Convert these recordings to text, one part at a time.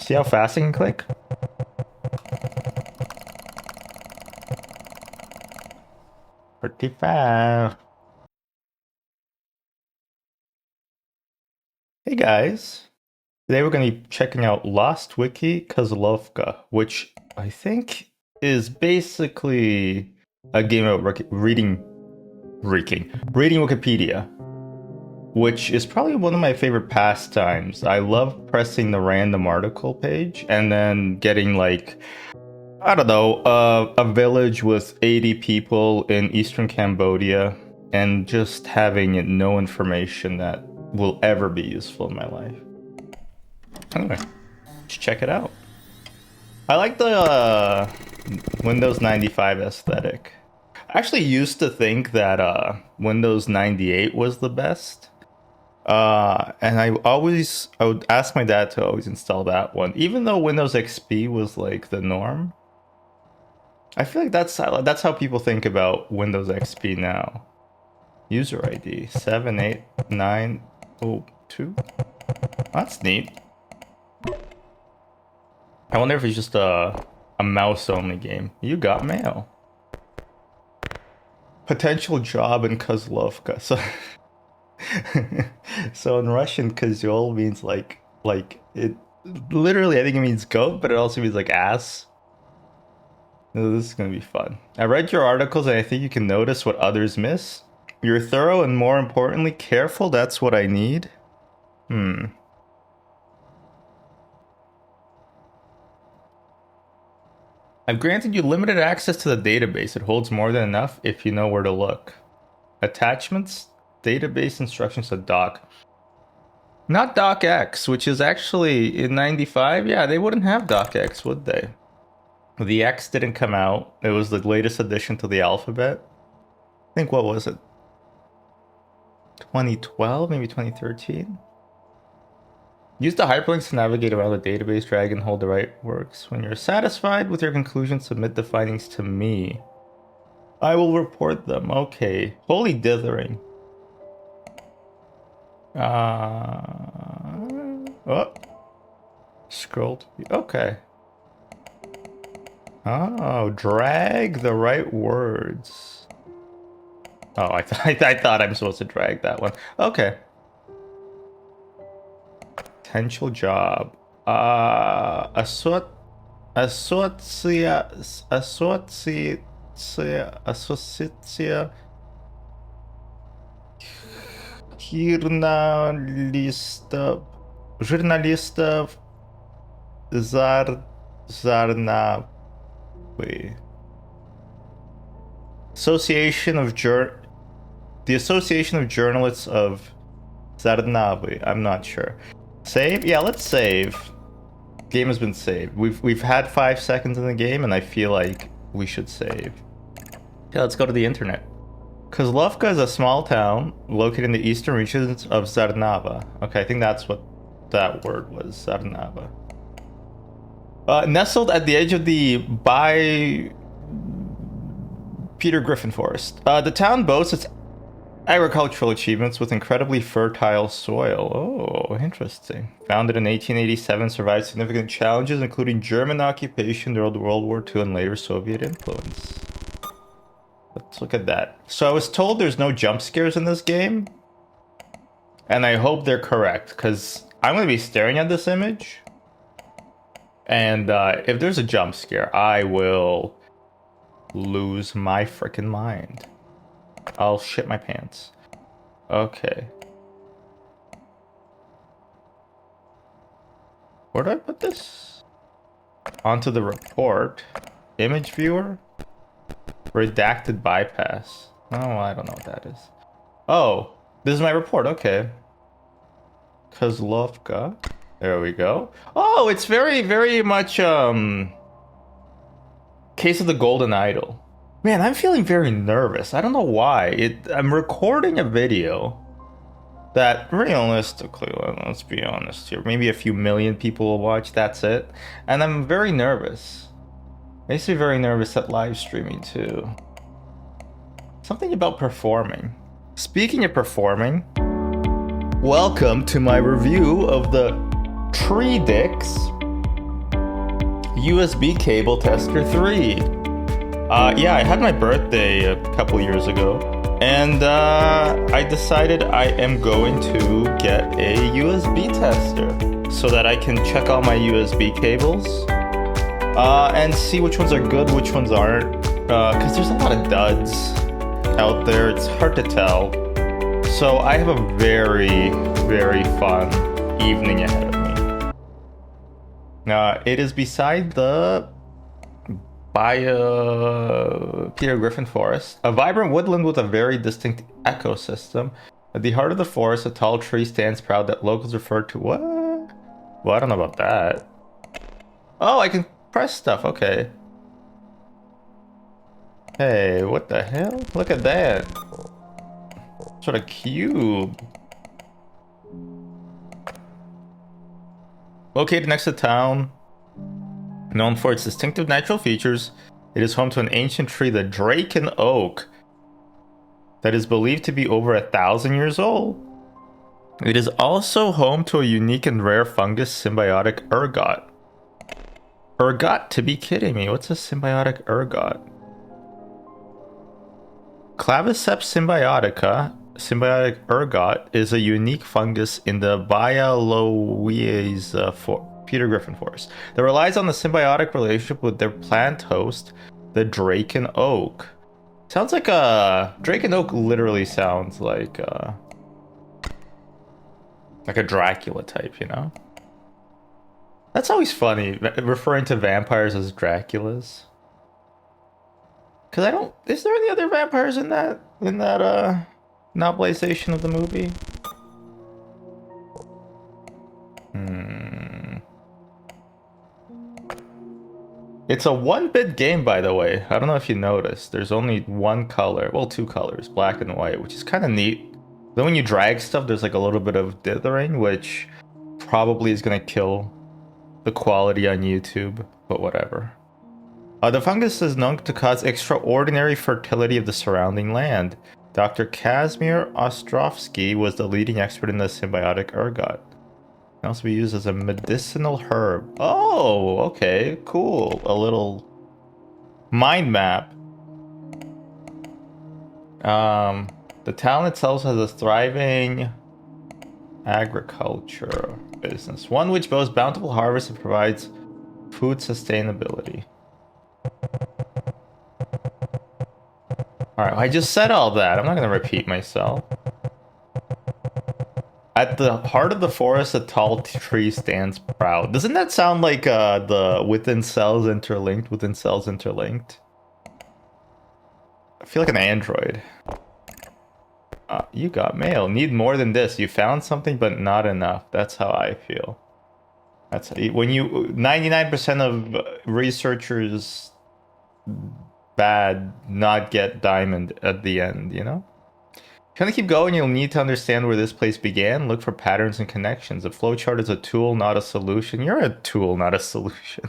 See how fast I can click? Pretty fast. Hey guys. Today we're going to be checking out Lost Wiki Kozlovka, which I think is basically a game about reading Wikipedia, which is probably one of my favorite pastimes. I love pressing the random article page and then getting like, I don't know, a village with 80 people in eastern Cambodia and just having no information that will ever be useful in my life. Anyway, let's check it out. I like the Windows 95 aesthetic. I actually used to think that Windows 98 was the best. And I would ask my dad to always install that one, even though Windows XP was like the norm. I feel like that's how people think about Windows XP now. User ID 78902. That's neat. I wonder if it's just a mouse-only game. You got mail. Potential job in Kozlovka. So in Russian, kozol means like it literally. I think it means goat, but it also means like ass. This is gonna be fun. I read your articles, and I think you can notice what others miss. You're thorough and, more importantly, careful. That's what I need. I've granted you limited access to the database. It holds more than enough if you know where to look. Attachments, database instructions to doc. Not docx, which is actually in 95. Yeah, they wouldn't have docx, would they? The X didn't come out. It was the latest addition to the alphabet. I think, what was it? 2012, maybe 2013? Use the hyperlinks to navigate around the database, drag and hold the right works. When you're satisfied with your conclusion, submit the findings to me. I will report them. Okay. Holy dithering. Oh. Scrolled. Okay. Oh, drag the right words. Oh, I thought I'm supposed to drag that one. Okay. Potential job. Associa журналистов Zarnavi. The Association of Journalists of Zarnavi. I'm not sure. Save? Yeah, let's save. Game has been saved. We've had 5 seconds in the game, and I feel like we should save. Yeah, let's go to the internet. Kozlovka is a small town located in the eastern reaches of Zarnava. Okay, I think that's what that word was, Zarnava. Nestled at the edge of the Peter Griffin Forest. The town boasts its agricultural achievements with incredibly fertile soil. Oh, interesting. Founded in 1887, survived significant challenges, including German occupation during World War II and later Soviet influence. Let's look at that. So I was told there's no jump scares in this game, and I hope they're correct, because I'm going to be staring at this image, and if there's a jump scare, I will lose my freaking mind. I'll shit my pants. Okay. Where do I put this? Onto the report. Image viewer? Redacted bypass. Oh, I don't know what that is. Oh, this is my report. Okay. Kozlovka. There we go. Oh, it's very, very much Case of the Golden Idol. Man, I'm feeling very nervous. I don't know why. I'm recording a video that realistically, let's be honest here, maybe a few million people will watch, that's it. And I'm very nervous. Makes me very nervous at live streaming too. Something about performing. Speaking of performing, welcome to my review of the Tree Dicks USB cable tester 3. Yeah, I had my birthday a couple years ago, and I decided I am going to get a USB tester so that I can check all my USB cables and see which ones are good, which ones aren't, because there's a lot of duds out there. It's hard to tell. So I have a very, very fun evening ahead of me. It is beside the Peter Griffin Forest, a vibrant woodland with a very distinct ecosystem. At the heart of the forest, a tall tree stands proud that locals refer to what? Well, I don't know about that. Oh, I can press stuff, okay. Hey, what the hell? Look at that. Sort of cube. Located next to town, known for its distinctive natural features, it is home to an ancient tree, the Draken Oak, that is believed to be over 1,000 years old. It is also home to a unique and rare fungus, symbiotic ergot. Ergot? To be kidding me, what's a symbiotic ergot? Claviceps symbiotica, symbiotic ergot, is a unique fungus in the Bialowiez Peter Griffin Forest that relies on the symbiotic relationship with their plant host, the Draken Oak. Sounds like a Draken Oak. Literally sounds like a Dracula type, you know? That's always funny, referring to vampires as Draculas. Cause I don't. Is there any other vampires in that novelization of the movie? It's a 1-bit game, by the way. I don't know if you noticed. There's only one color. Well, two colors, black and white, which is kind of neat. Then when you drag stuff, there's like a little bit of dithering, which probably is going to kill the quality on YouTube, but whatever. The fungus is known to cause extraordinary fertility of the surrounding land. Dr. Kazimir Ostrovsky was the leading expert in the symbiotic ergot. It can also be used as a medicinal herb. Oh, okay, cool. A little mind map. The town itself has a thriving agriculture business, one which boasts bountiful harvests and provides food sustainability. Alright, I just said all that. I'm not going to repeat myself. At the heart of the forest, a tall tree stands proud. Doesn't that sound like the within cells interlinked, within cells interlinked? I feel like an android. You got mail. Need more than this. You found something, but not enough. That's how I feel. That's how when you 99% of researchers bad not get diamond at the end, you know? If you want to keep going, you'll need to understand where this place began. Look for patterns and connections. A flowchart is a tool, not a solution. You're a tool, not a solution.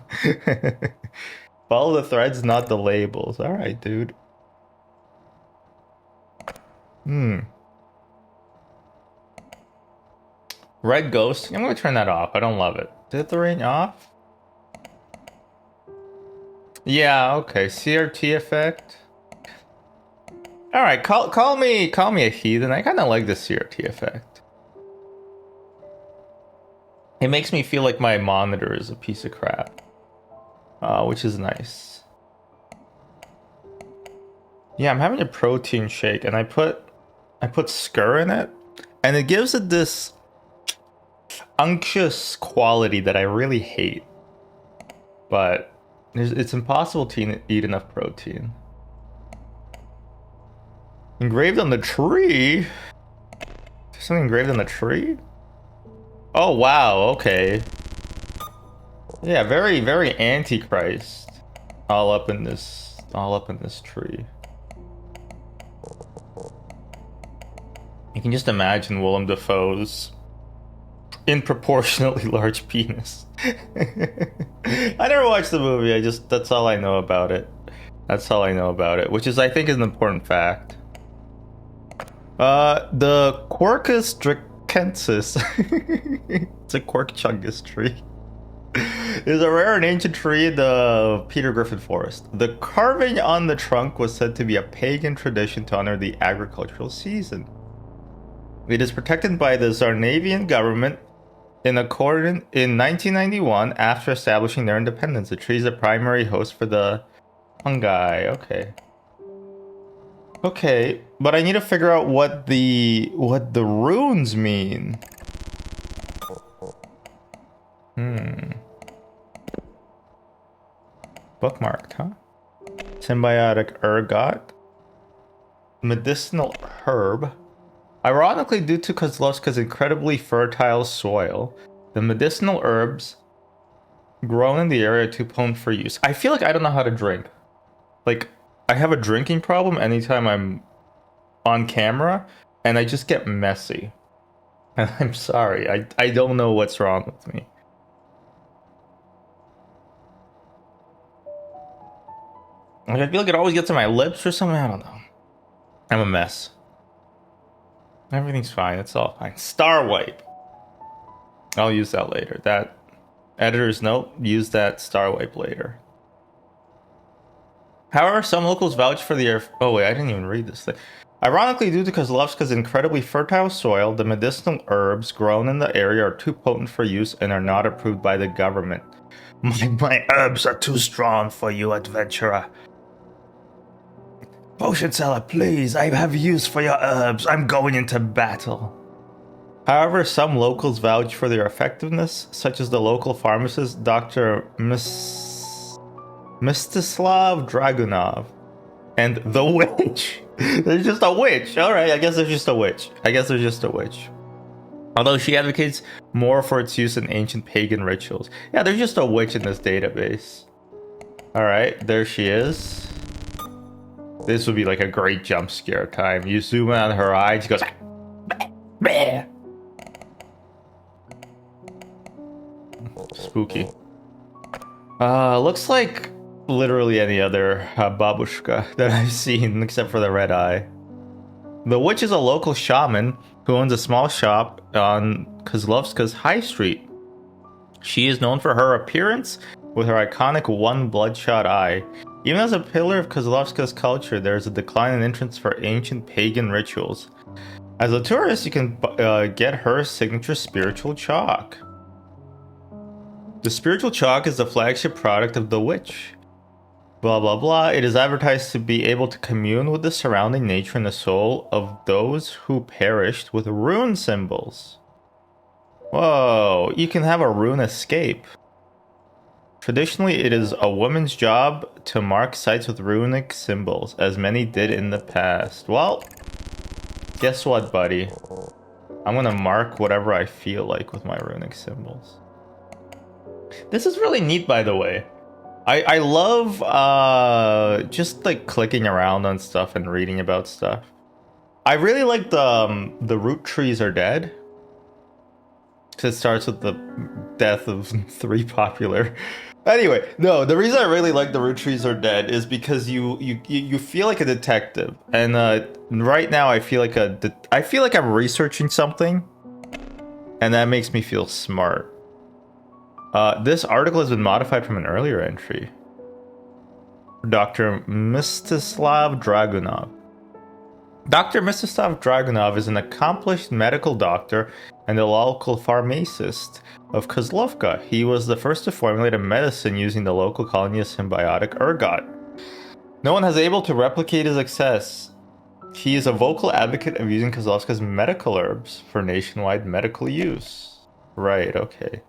Follow the threads, not the labels. All right, dude. Red ghost. I'm going to turn that off. I don't love it. Dithering off? Yeah, okay. CRT effect. All right, call me a heathen. I kind of like the CRT effect. It makes me feel like my monitor is a piece of crap, which is nice. Yeah, I'm having a protein shake, and I put scur in it, and it gives it this unctuous quality that I really hate. But it's impossible to eat enough protein. Engraved on the tree? There's something engraved on the tree? Oh wow, okay. Yeah, very, very Antichrist. All up in this tree. You can just imagine Willem Dafoe's disproportionately large penis. I never watched the movie, that's all I know about it. That's all I know about it, which is, I think, is an important fact. The Quercus dracensis. It's a Quercus tree. is a rare and ancient tree in the Peter Griffin Forest. The carving on the trunk was said to be a pagan tradition to honor the agricultural season. It is protected by the Zarnavian government in 1991 after establishing their independence. The tree is the primary host for the fungi. Okay, but I need to figure out what the runes mean. Bookmarked, huh? Symbiotic ergot. Medicinal herb. Ironically, due to Kozlovska's incredibly fertile soil, the medicinal herbs grown in the area are too potent for use. I feel like I don't know how to drink. Like, I have a drinking problem anytime I'm on camera, and I just get messy. And I'm sorry, I don't know what's wrong with me. Like, I feel like it always gets in my lips or something, I don't know. I'm a mess. Everything's fine, it's all fine. Star wipe. I'll use that later. That editor's note, use that star wipe later. However, some locals vouch for the air. Oh wait, I didn't even read this thing. Ironically, due to Kozlovska's incredibly fertile soil, the medicinal herbs grown in the area are too potent for use and are not approved by the government. My herbs are too strong for you, adventurer. Potion seller, please, I have use for your herbs. I'm going into battle. However, some locals vouch for their effectiveness, such as the local pharmacist Dr. Mstislav Dragunov and the witch. There's just a witch. Alright, I guess there's just a witch. Although she advocates more for its use in ancient pagan rituals. Yeah, there's just a witch in this database. Alright, there she is. This would be like a great jump scare time. You zoom in on her eye, she goes, bleh. Spooky. Looks like literally any other babushka that I've seen, except for the red eye. The witch is a local shaman who owns a small shop on Kozlovska's High Street. She is known for her appearance with her iconic one bloodshot eye. Even as a pillar of Kozlovska's culture, there is a decline in interest for ancient pagan rituals. As a tourist, you can get her signature spiritual chalk. The spiritual chalk is the flagship product of the witch. Blah blah blah. It is advertised to be able to commune with the surrounding nature and the soul of those who perished with rune symbols. Whoa, you can have a rune escape. Traditionally, it is a woman's job to mark sites with runic symbols, as many did in the past. Well, guess what, buddy? I'm gonna mark whatever I feel like with my runic symbols. This is really neat, by the way. I love just like clicking around on stuff and reading about stuff. I really like the root trees are dead. Because it starts with the death of 3 popular. Anyway, no, the reason I really like the root trees are dead is because you feel like a detective, and right now I feel like I'm researching something, and that makes me feel smart. This article has been modified from an earlier entry. Dr. Mstislav Dragunov. Dr. Mstislav Dragunov is an accomplished medical doctor and a local pharmacist of Kozlovka. He was the first to formulate a medicine using the local colony of symbiotic ergot. No one has able to replicate his success. He is a vocal advocate of using Kozlovska's medical herbs for nationwide medical use. Right, okay.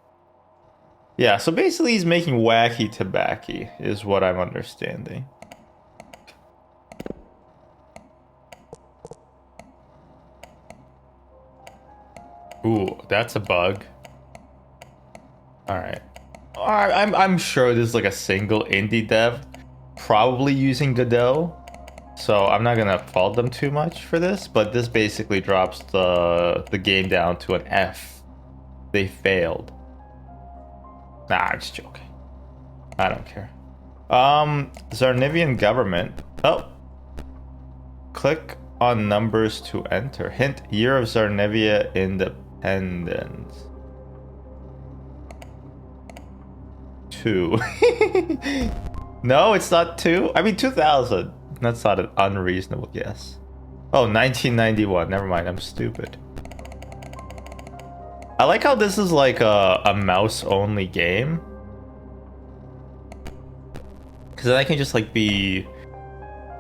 Yeah, so basically he's making wacky tobacco, is what I'm understanding. Ooh, that's a bug. Alright. I'm sure there's like a single indie dev probably using Godot. So I'm not gonna fault them too much for this, but this basically drops the game down to an F. They failed. Nah, I'm just joking. I don't care. Zarnavian government. Oh. Click on numbers to enter. Hint, year of Zarnavia independence. 2. No, it's not 2. I mean 2000. That's not an unreasonable guess. Oh, 1991. Never mind, I'm stupid. I like how this is like a mouse-only game. Because then I can just like be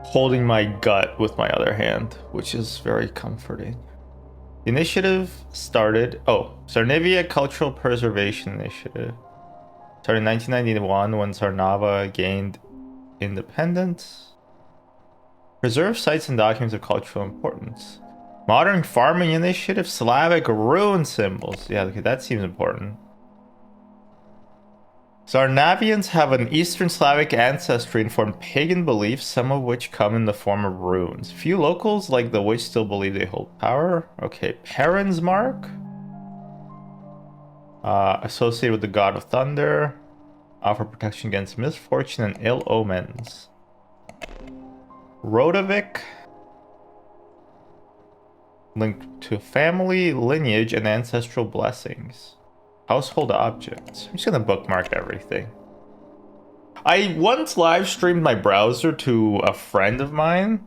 holding my gut with my other hand, which is very comforting. The initiative started... Oh, Sarnivia Cultural Preservation Initiative. Started in 1991 when Sarnava gained independence. Preserve sites and documents of cultural importance. Modern Farming Initiative, Slavic rune symbols. Yeah, okay, that seems important. Sarnavians have an Eastern Slavic ancestry and form pagan beliefs, some of which come in the form of runes. Few locals, like the witch, still believe they hold power. Okay, Perrin's Mark. Associated with the god of thunder. Offer protection against misfortune and ill omens. Rodovic. Linked to family, lineage, and ancestral blessings. Household objects. I'm just gonna bookmark everything. I once live streamed my browser to a friend of mine.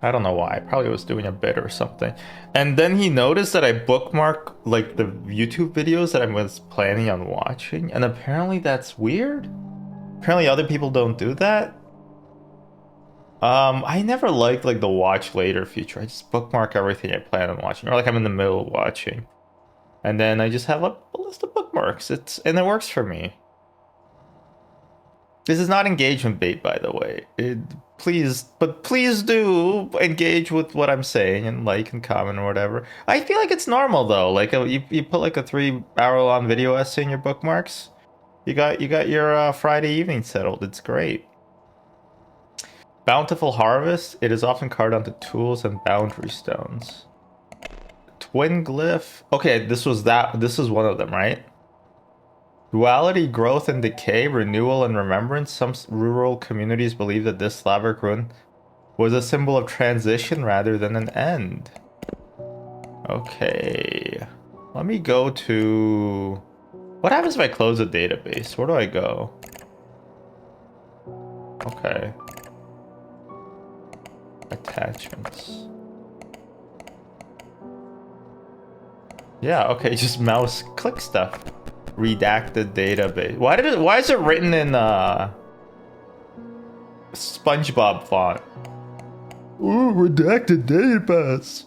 I don't know why. I probably was doing a bit or something. And then he noticed that I bookmarked like the YouTube videos that I was planning on watching. And apparently that's weird. Apparently other people don't do that. I never liked like the watch later feature. I just bookmark everything I plan on watching. Or like I'm in the middle of watching. And then I just have a list of bookmarks. And it works for me. This is not engagement bait, by the way. Please do engage with what I'm saying and like and comment or whatever. I feel like it's normal though. Like you put like a 3-hour-long video essay in your bookmarks. You got your Friday evening settled. It's great. Bountiful Harvest. It is often carved onto tools and boundary stones. Twin glyph. Okay, this is one of them, right? Duality, growth and decay, renewal and remembrance. Some rural communities believe that this Slavic rune was a symbol of transition rather than an end. Okay. Let me go to... What happens if I close a database? Where do I go? Okay. Attachments. Yeah, okay, just mouse click stuff. Redacted database. Why is it written in SpongeBob font? Ooh, redacted database.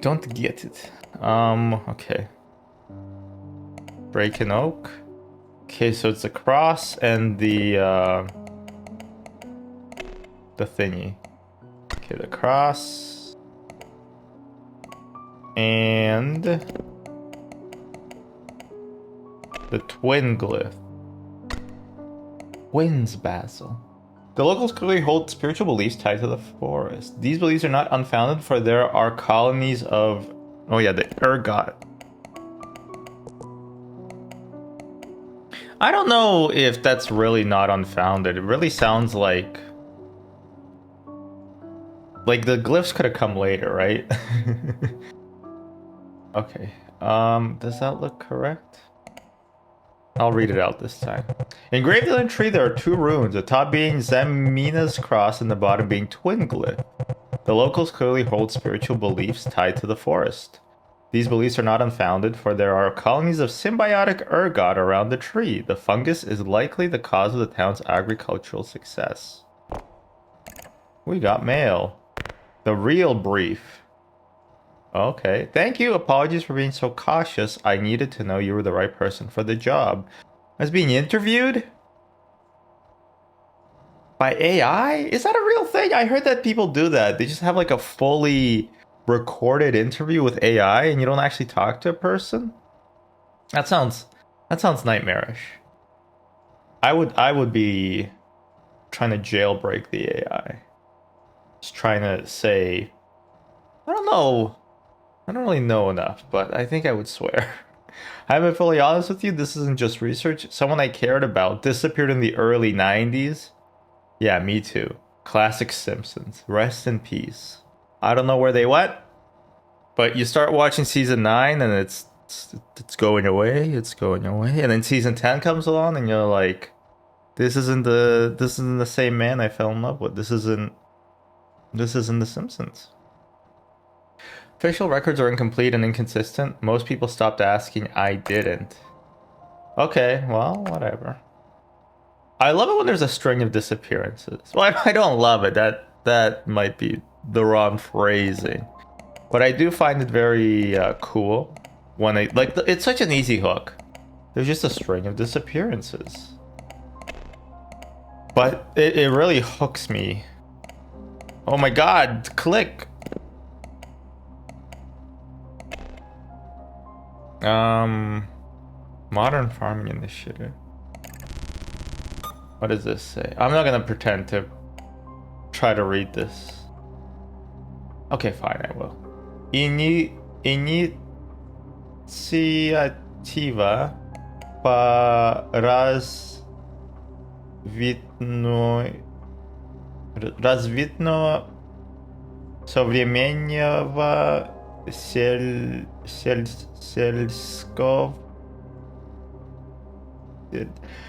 Don't get it. Okay. Breaking oak. Okay, so it's the cross and the thingy. Okay, the cross and the twin glyph. Twins basil. The locals clearly hold spiritual beliefs tied to the forest. These beliefs are not unfounded, for there are colonies of... Oh yeah, the ergot. I don't know if that's really not unfounded. It really sounds like the glyphs could have come later, right? Okay. Does that look correct? I'll read it out this time. Engraved in the tree, there are 2 runes, the top being Zemina's cross and the bottom being twin glyph. The locals clearly hold spiritual beliefs tied to the forest. These beliefs are not unfounded, for there are colonies of symbiotic ergot around the tree. The fungus is likely the cause of the town's agricultural success. We got mail. The real brief. Okay. Thank you. Apologies for being so cautious. I needed to know you were the right person for the job. I was being interviewed? By AI? Is that a real thing? I heard that people do that. They just have like a fully recorded interview with AI and you don't actually talk to a person? That sounds nightmarish. I would be trying to jailbreak the AI. Just trying to say, I don't know. I don't really know enough, but I think I would swear. I've been fully honest with you, this isn't just research. Someone I cared about disappeared in the early 90s. Yeah, me too. Classic Simpsons. Rest in peace. I don't know where they went, but you start watching season 9 and it's It's going away. It's going away. And then season 10 comes along, and you're like, this isn't the same man I fell in love with. This isn't The Simpsons. Official records are incomplete and inconsistent. Most people stopped asking. I didn't. Okay, well, whatever. I love it when there's a string of disappearances. Well, I don't love it. That might be the wrong phrasing. But I do find it very cool when it's such an easy hook. There's just a string of disappearances. But it really hooks me. Oh my god, click. Modern farming initiative. What does this say? I'm not gonna pretend to try to read this. Okay, fine, I will. Инициатива по развитию современного сельского.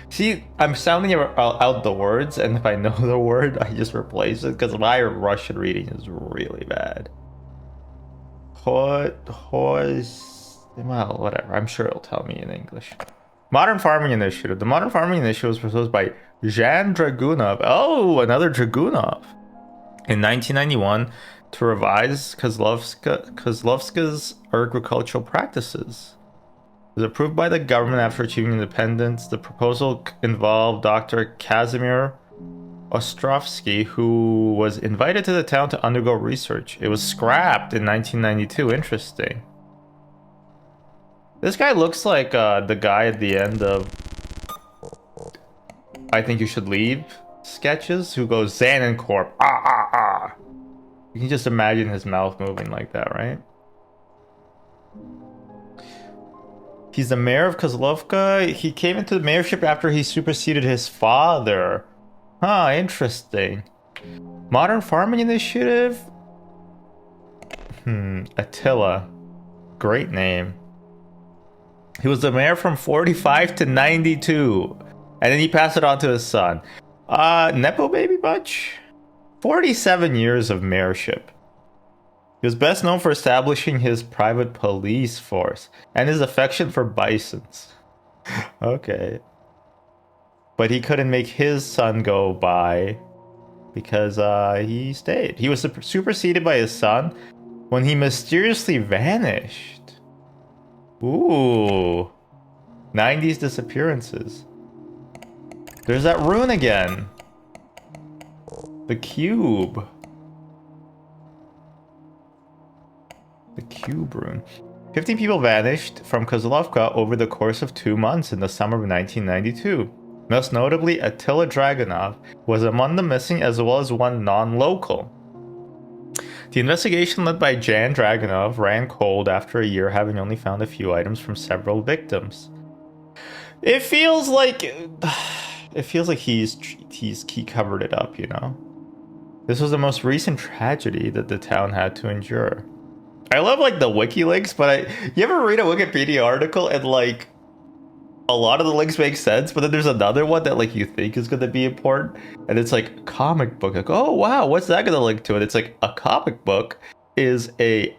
See, I'm sounding out the words, and if I know the word, I just replace it because my Russian reading is really bad. Well, whatever. I'm sure it'll tell me in English. Modern Farming Initiative. The Modern Farming Initiative was proposed by Jan Dragunov. Oh, another Dragunov. In 1991 to revise Kozlovska's agricultural practices. It was approved by the government after achieving independence. The proposal involved Dr. Kazimir Ostrovsky, who was invited to the town to undergo research. It was scrapped in 1992. Interesting. This guy looks like the guy at the end of I Think You Should Leave sketches, who goes Xanencorp. Ah, ah, ah. You can just imagine his mouth moving like that, right? He's the mayor of Kozlovka. He came into the mayorship after he superseded his father. Huh, interesting. Modern Farming Initiative? Attila. Great name. He was the mayor from 45 to 92. And then he passed it on to his son. Nepo baby much? 47 years of mayorship. He was best known for establishing his private police force and his affection for bisons. Okay. But he couldn't make his son go by because he stayed. He was superseded by his son when he mysteriously vanished. Ooh. 90s disappearances. There's that rune again. The cube. The cube rune. 15 people vanished from Kozlovka over the course of 2 months in the summer of 1992. Most notably, Attila Dragunov was among the missing, as well as one non-local. The investigation led by Jan Dragunov ran cold after a year, having only found a few items from several victims. It feels like he covered it up, you know? This was the most recent tragedy that the town had to endure. I love like the wiki links, but you ever read a Wikipedia article and like a lot of the links make sense, but then there's another one that like you think is gonna be important, and it's like comic book. Like, oh wow, what's that gonna link to? And it's like a comic book is a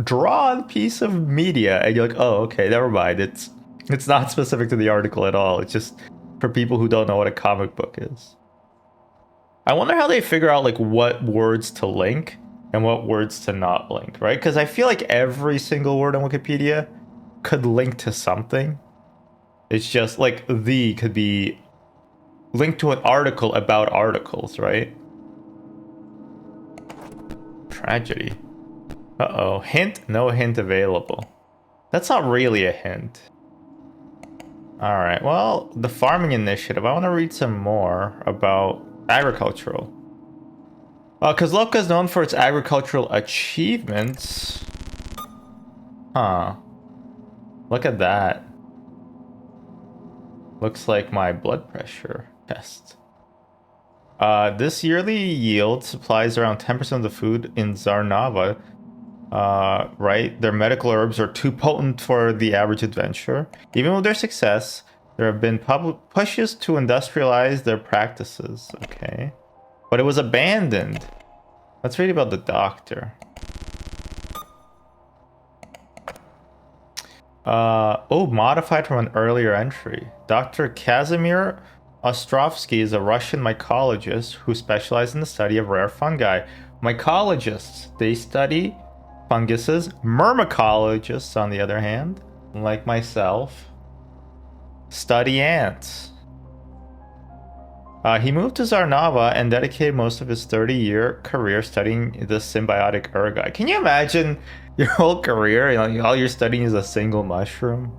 drawn piece of media, and you're like, oh okay, never mind. It's not specific to the article at all. It's just for people who don't know what a comic book is. I wonder how they figure out like what words to link and what words to not link, right? Because I feel like every single word on Wikipedia could link to something. It's just like the could be linked to an article about articles, right? Tragedy. Uh-oh. Hint? No hint available. That's not really a hint. Alright, well, the farming initiative. I want to read some more about agricultural. Kozlovka is known for its agricultural achievements. Huh. Look at that. Looks like my blood pressure test. This yearly yield supplies around 10% of the food in Zarnava Right? Their medical herbs are too potent for the average adventurer. Even with their success, there have been public pushes to industrialize their practices. Okay. But it was abandoned. Let's read about the doctor. Oh, modified from an earlier entry. Dr. Kazimir Ostrovsky is a Russian mycologist who specializes in the study of rare fungi. Mycologists, they study funguses. Myrmecologists, on the other hand, like myself, study ants. He moved to Zarnava and dedicated most of his 30-year career studying the symbiotic ergot. Can you imagine your whole career, all you're studying is a single mushroom?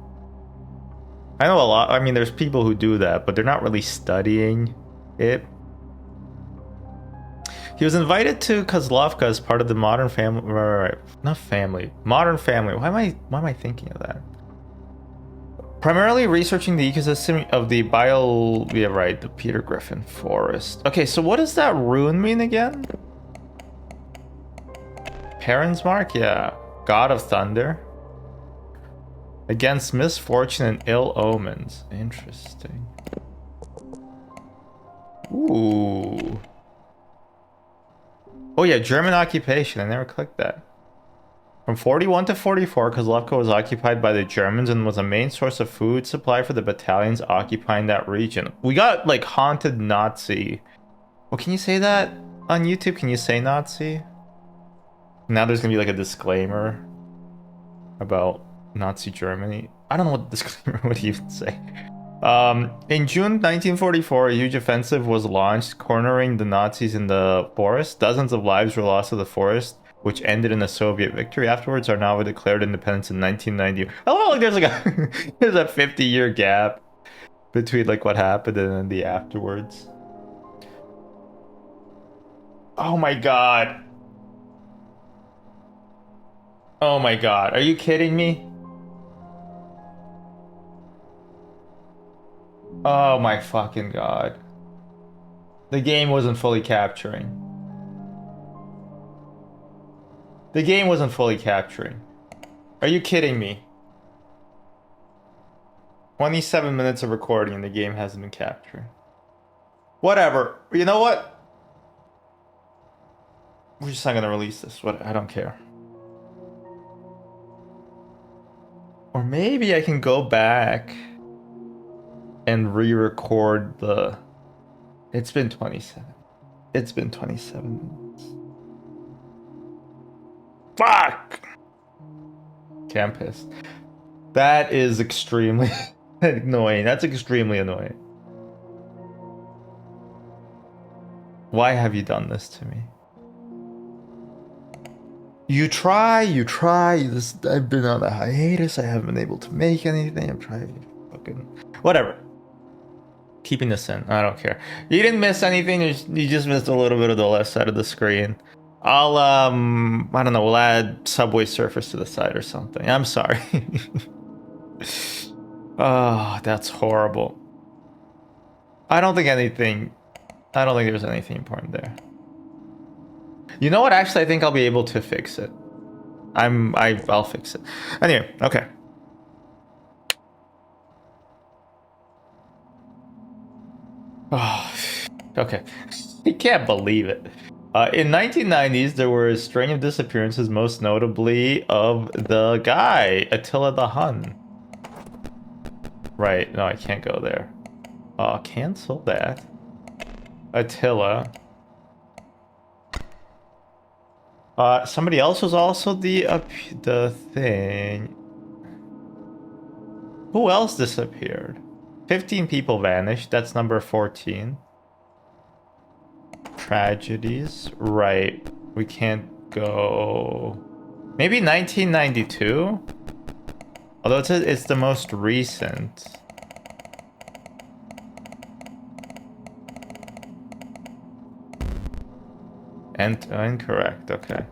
I know a lot. I mean, there's people who do that, but they're not really studying it. He was invited to Kozlovka as part of the Modern Family, not family, Modern Family. Why am I thinking of that? Primarily researching the ecosystem of the yeah, right, the Peter Griffin Forest. Okay, so what does that rune mean again? Perrin's Mark? Yeah. God of Thunder. Against misfortune and ill omens. Interesting. Ooh. Oh yeah, German occupation. I never clicked that. From 41 to 44, Kozlovka was occupied by the Germans and was a main source of food supply for the battalions occupying that region. We got like haunted Nazi. Well, can you say that on YouTube? Can you say Nazi? Now there's gonna be like a disclaimer about Nazi Germany. I don't know what the disclaimer would even say. In June 1944, a huge offensive was launched, cornering the Nazis in the forest. Dozens of lives were lost to the forest, which ended in a Soviet victory. Afterwards, Zarnava declared independence in 1990. Oh, like there's like a there's a 50-year gap between like what happened and then the afterwards. Oh my god. Oh my god. Are you kidding me? Oh my fucking god. The game wasn't fully capturing. The game wasn't fully capturing. Are you kidding me? 27 minutes of recording and the game hasn't been capturing. Whatever. You know what? We're just not gonna release this. What? I don't care. Or maybe I can go back and re-record the... It's been 27. It's been 27 minutes. Fuck! Okay, I'm pissed. That is extremely annoying. That's extremely annoying. Why have you done this to me? You try. I've been on a hiatus. I haven't been able to make anything. I'm trying fucking... Whatever. Keeping this in. I don't care. You didn't miss anything. You just missed a little bit of the left side of the screen. I'll, I don't know, we'll add Subway Surfers to the side or something. I'm sorry. Oh, that's horrible. I don't think there's anything important there. You know what? Actually, I think I'll be able to fix it. I'll fix it. Anyway, okay. Oh, okay. I can't believe it. In 1990s, there were a string of disappearances, most notably of the guy, Attila the Hun. Right, no, I can't go there. Cancel that. Attila. Somebody else was also the thing. Who else disappeared? 15 people vanished. That's number 14. Tragedies. Right. We can't go... Maybe 1992? Although it's the most recent. And incorrect. Okay.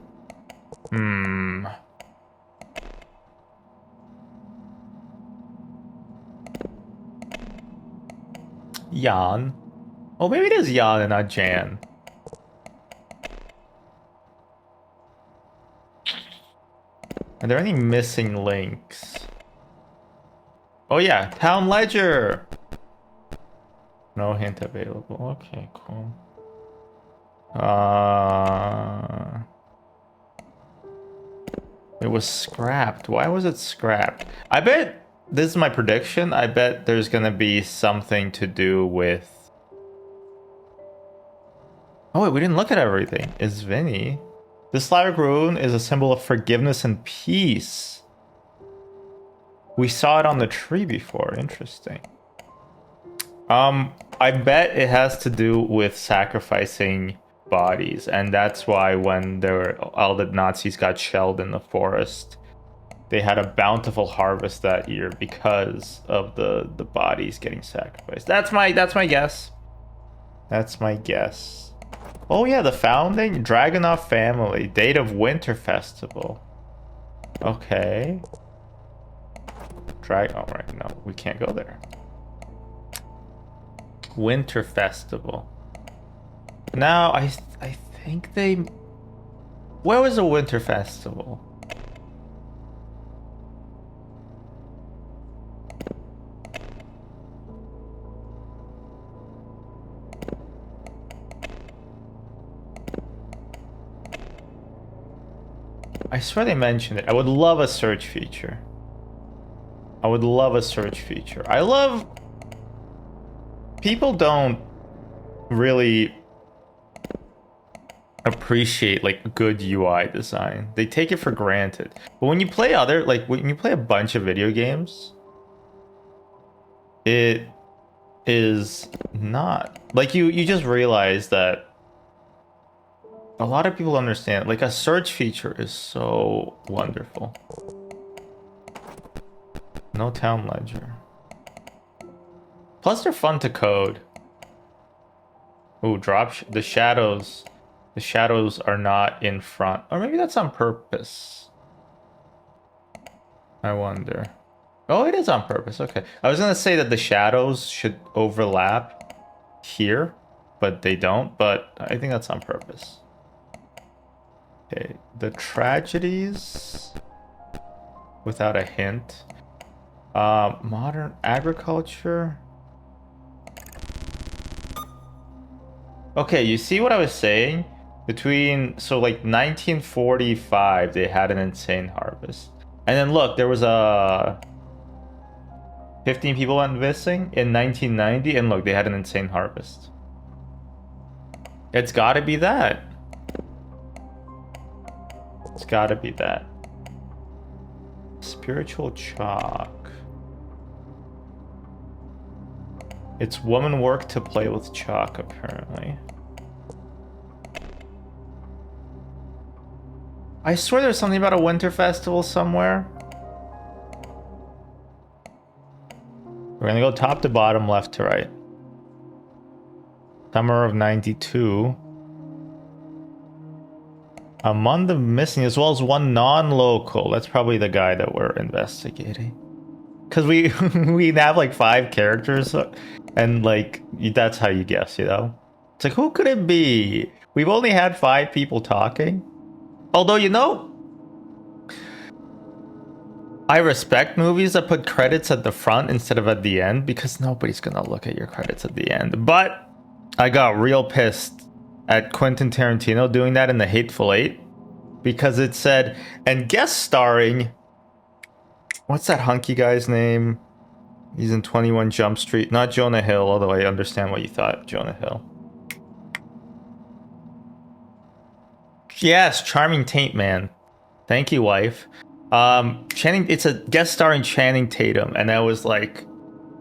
Jan. Oh, maybe it is Jan and not Jan. Are there any missing links? Oh yeah, Town Ledger! No hint available. Okay, cool. It was scrapped. Why was it scrapped? I bet, this is my prediction, I bet there's gonna be something to do with... Oh wait, we didn't look at everything. Is Vinny? This Slavic rune is a symbol of forgiveness and peace. We saw it on the tree before. Interesting. I bet it has to do with sacrificing bodies, and that's why when all the Nazis got shelled in the forest, they had a bountiful harvest that year because of the bodies getting sacrificed. That's my guess. That's my guess. Oh yeah, the founding Dragunov family, date of Winter Festival. Okay. Oh right, no, we can't go there. Winter Festival. Now I think they... Where was the Winter Festival? I swear they mentioned it. I would love a search feature. I would love a search feature. I love... People don't really appreciate like good UI design. They take it for granted. But when you play when you play a bunch of video games, it is not like you just realize that a lot of people understand like a search feature is so wonderful. No town ledger. Plus they're fun to code. Ooh, the shadows. The shadows are not in front. Or maybe that's on purpose. I wonder. Oh, it is on purpose. Okay. I was going to say that the shadows should overlap here, but they don't. But I think that's on purpose. Okay. The tragedies without a hint. Modern agriculture. Okay, you see what I was saying? So like 1945, they had an insane harvest. And then look, there was 15 people went missing in 1990, and look, they had an insane harvest. It's gotta be that. It's gotta be that. Spiritual chalk. It's woman work to play with chalk, apparently. I swear there's something about a winter festival somewhere. We're gonna go top to bottom, left to right. Summer of 92. Among the missing, as well as one non-local. That's probably the guy that we're investigating. Because we have like 5 characters, and like that's how you guess, you know? It's like, who could it be? We've only had 5 people talking. Although, you know, I respect movies that put credits at the front instead of at the end, because nobody's gonna look at your credits at the end. But I got real pissed at Quentin Tarantino doing that in The Hateful Eight, because it said, and guest starring... What's that hunky guy's name? He's in 21 Jump Street. Not Jonah Hill, although I understand what you thought, Jonah Hill. Yes, Charming Taint Man. Thank you, wife. It's a guest starring Channing Tatum, and I was like,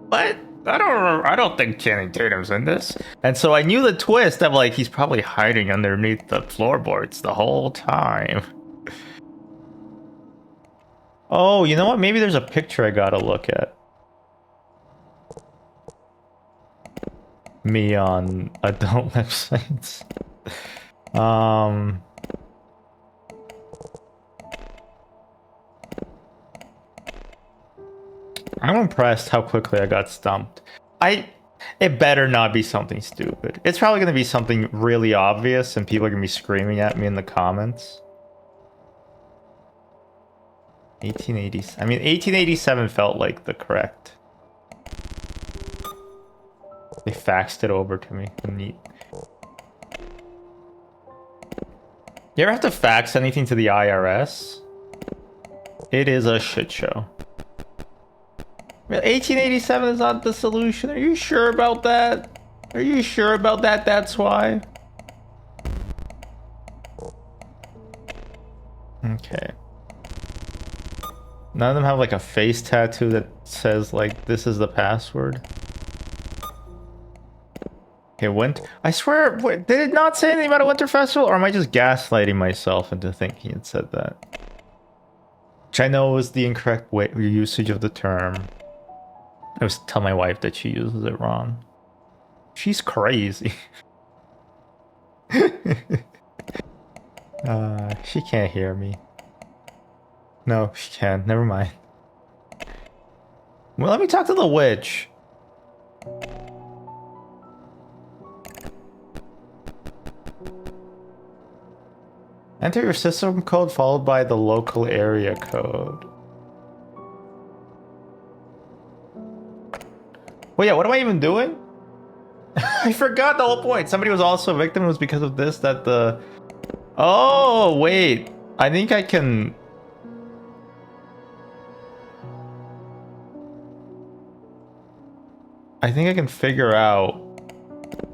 what? I don't think Channing Tatum's in this. And so I knew the twist of like, he's probably hiding underneath the floorboards the whole time. Oh, you know what? Maybe there's a picture I gotta look at. Me on adult websites. I'm impressed how quickly I got stumped. It better not be something stupid. It's probably gonna be something really obvious and people are gonna be screaming at me in the comments. 1880. I mean, 1887 felt like the correct. They faxed it over to me. Neat. You ever have to fax anything to the IRS? It is a shit show. 1887 is not the solution. Are you sure about that? Are you sure about that? That's why. Okay. None of them have like a face tattoo that says like this is the password. Okay, I swear, did it not say anything about a winter festival, or am I just gaslighting myself into thinking it said that? Which I know is the incorrect usage of the term. I was telling my wife that she uses it wrong. She's crazy. She can't hear me. No, she can. Never mind. Well, let me talk to the witch. Enter your system code followed by the local area code. Well, yeah, what am I even doing? I forgot the whole point. Somebody was also a victim. It was because of this that the... Oh, wait. I think I can... I think I can figure out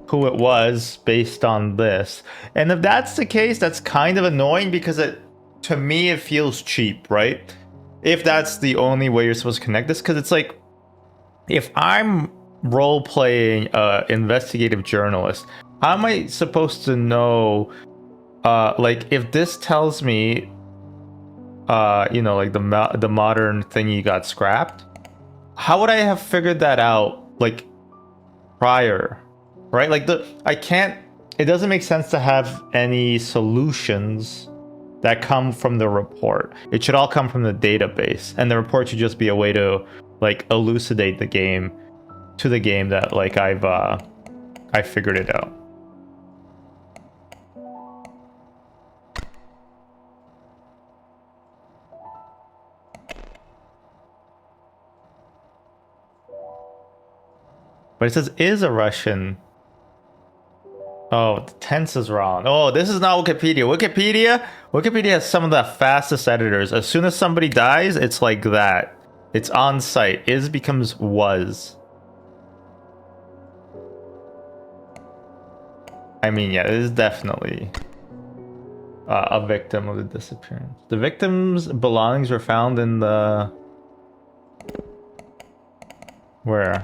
who it was based on this. And if that's the case, that's kind of annoying because to me, it feels cheap, right? If that's the only way you're supposed to connect this, because it's like, if I'm role-playing investigative journalist, how am I supposed to know, like, if this tells me, you know, like the modern thingy got scrapped, how would I have figured that out, like, prior? Right? Like, it doesn't make sense to have any solutions that come from the report. It should all come from the database, and the report should just be a way to, like, elucidate the game to the game that, like, I figured it out. But it says is a Russian. Oh, the tense is wrong. Oh, this is not Wikipedia. Wikipedia has some of the fastest editors. As soon as somebody dies, it's like that. It's on site. Is becomes was. I mean, yeah, it is definitely a victim of the disappearance. The victim's belongings were found in the... Where?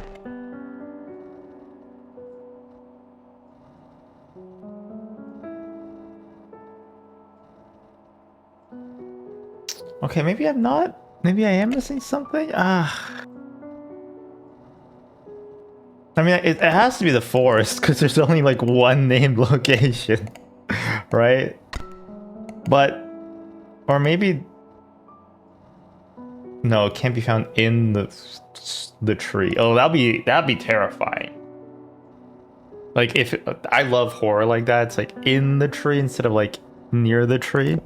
Okay, maybe I'm not. Maybe I am missing something. I mean, it has to be the forest because there's only like one named location, right? But, or maybe no, it can't be found in the tree. Oh, that'd be terrifying. Like if I love horror like that, it's like in the tree instead of like near the tree.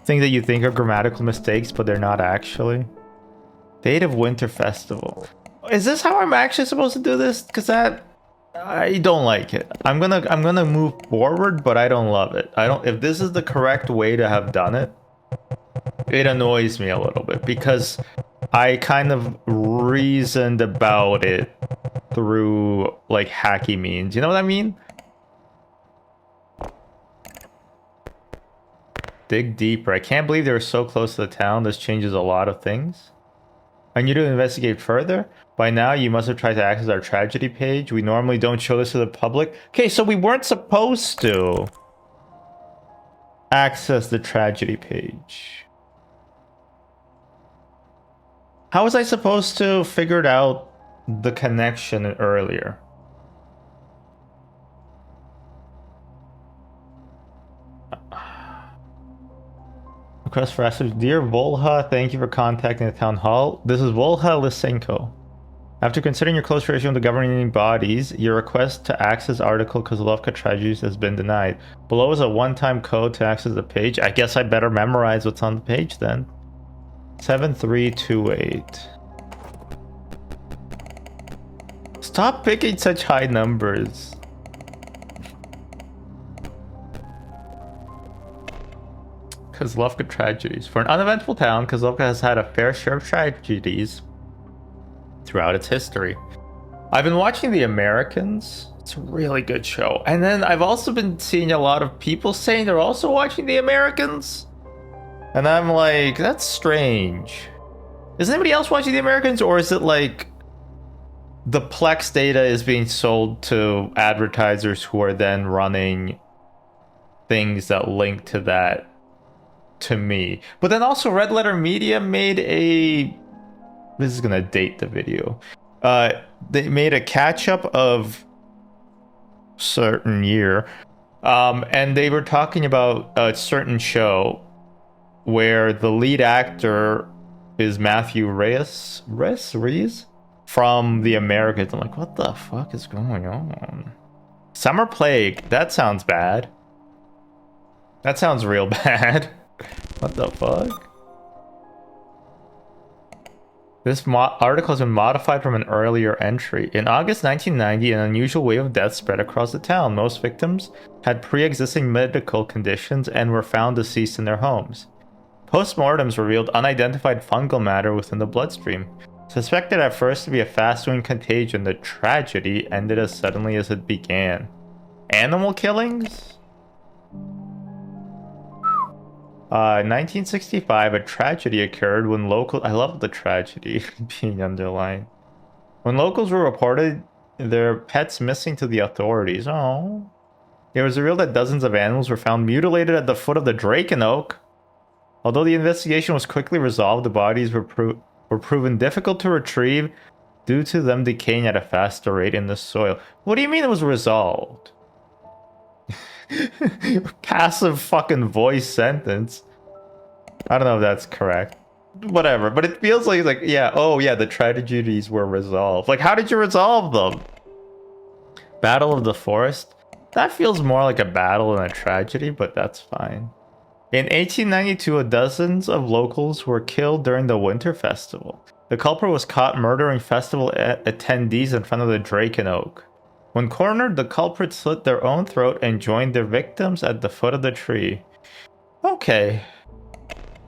Things that you think are grammatical mistakes, but they're not actually. Date of Winter Festival. Is this how I'm actually supposed to do this? Because I don't like it. I'm gonna move forward, but I don't love it. If this is the correct way to have done it, it annoys me a little bit because I kind of reasoned about it through like hacky means. You know what I mean? Dig deeper. I can't believe they were so close to the town. This changes a lot of things. I need to investigate further. By now, you must have tried to access our tragedy page. We normally don't show this to the public. Okay, so we weren't supposed to access the tragedy page. How was I supposed to figure out the connection earlier? Request for answers. Dear Volha, thank you for contacting the town hall. This is Volha Lysenko. After considering your close relation with the governing bodies, your request to access article Kozlovka Tragedies has been denied. Below is a one-time code to access the page. I guess I better memorize what's on the page then. 7328. Stop picking such high numbers. Kozlovka tragedies. For an uneventful town, Kozlovka has had a fair share of tragedies throughout its history. I've been watching The Americans. It's a really good show. And then I've also been seeing a lot of people saying they're also watching The Americans. And I'm like, that's strange. Is anybody else watching The Americans, or is it like the Plex data is being sold to advertisers who are then running things that link to that to me? But then also Red Letter Media made a... This is gonna date the video. They made a catch-up of certain year, and they were talking about a certain show where the lead actor is Matthew Reyes from The Americans. I'm like, what the fuck is going on? Summer Plague. That sounds bad. That sounds real bad. What the fuck? This article has been modified from an earlier entry. In August 1990, an unusual wave of death spread across the town. Most victims had pre-existing medical conditions and were found deceased in their homes. Postmortems revealed unidentified fungal matter within the bloodstream. Suspected at first to be a fast-moving contagion, the tragedy ended as suddenly as it began. Animal killings? 1965, a tragedy occurred when local... I love the tragedy being underlined. When locals were reported their pets missing to the authorities. Oh. It was revealed that dozens of animals were found mutilated at the foot of the Draken Oak. Although the investigation was quickly resolved, the bodies were proven difficult to retrieve due to them decaying at a faster rate in the soil. What do you mean it was resolved? Passive fucking voice sentence. I don't know if that's correct. Whatever, but it feels like yeah, oh yeah, the tragedies were resolved. Like, how did you resolve them? Battle of the Forest? That feels more like a battle than a tragedy, but that's fine. In 1892, dozens of locals were killed during the Winter Festival. The culprit was caught murdering festival attendees in front of the Draken Oak. When cornered, the culprits slit their own throat and joined their victims at the foot of the tree. Okay.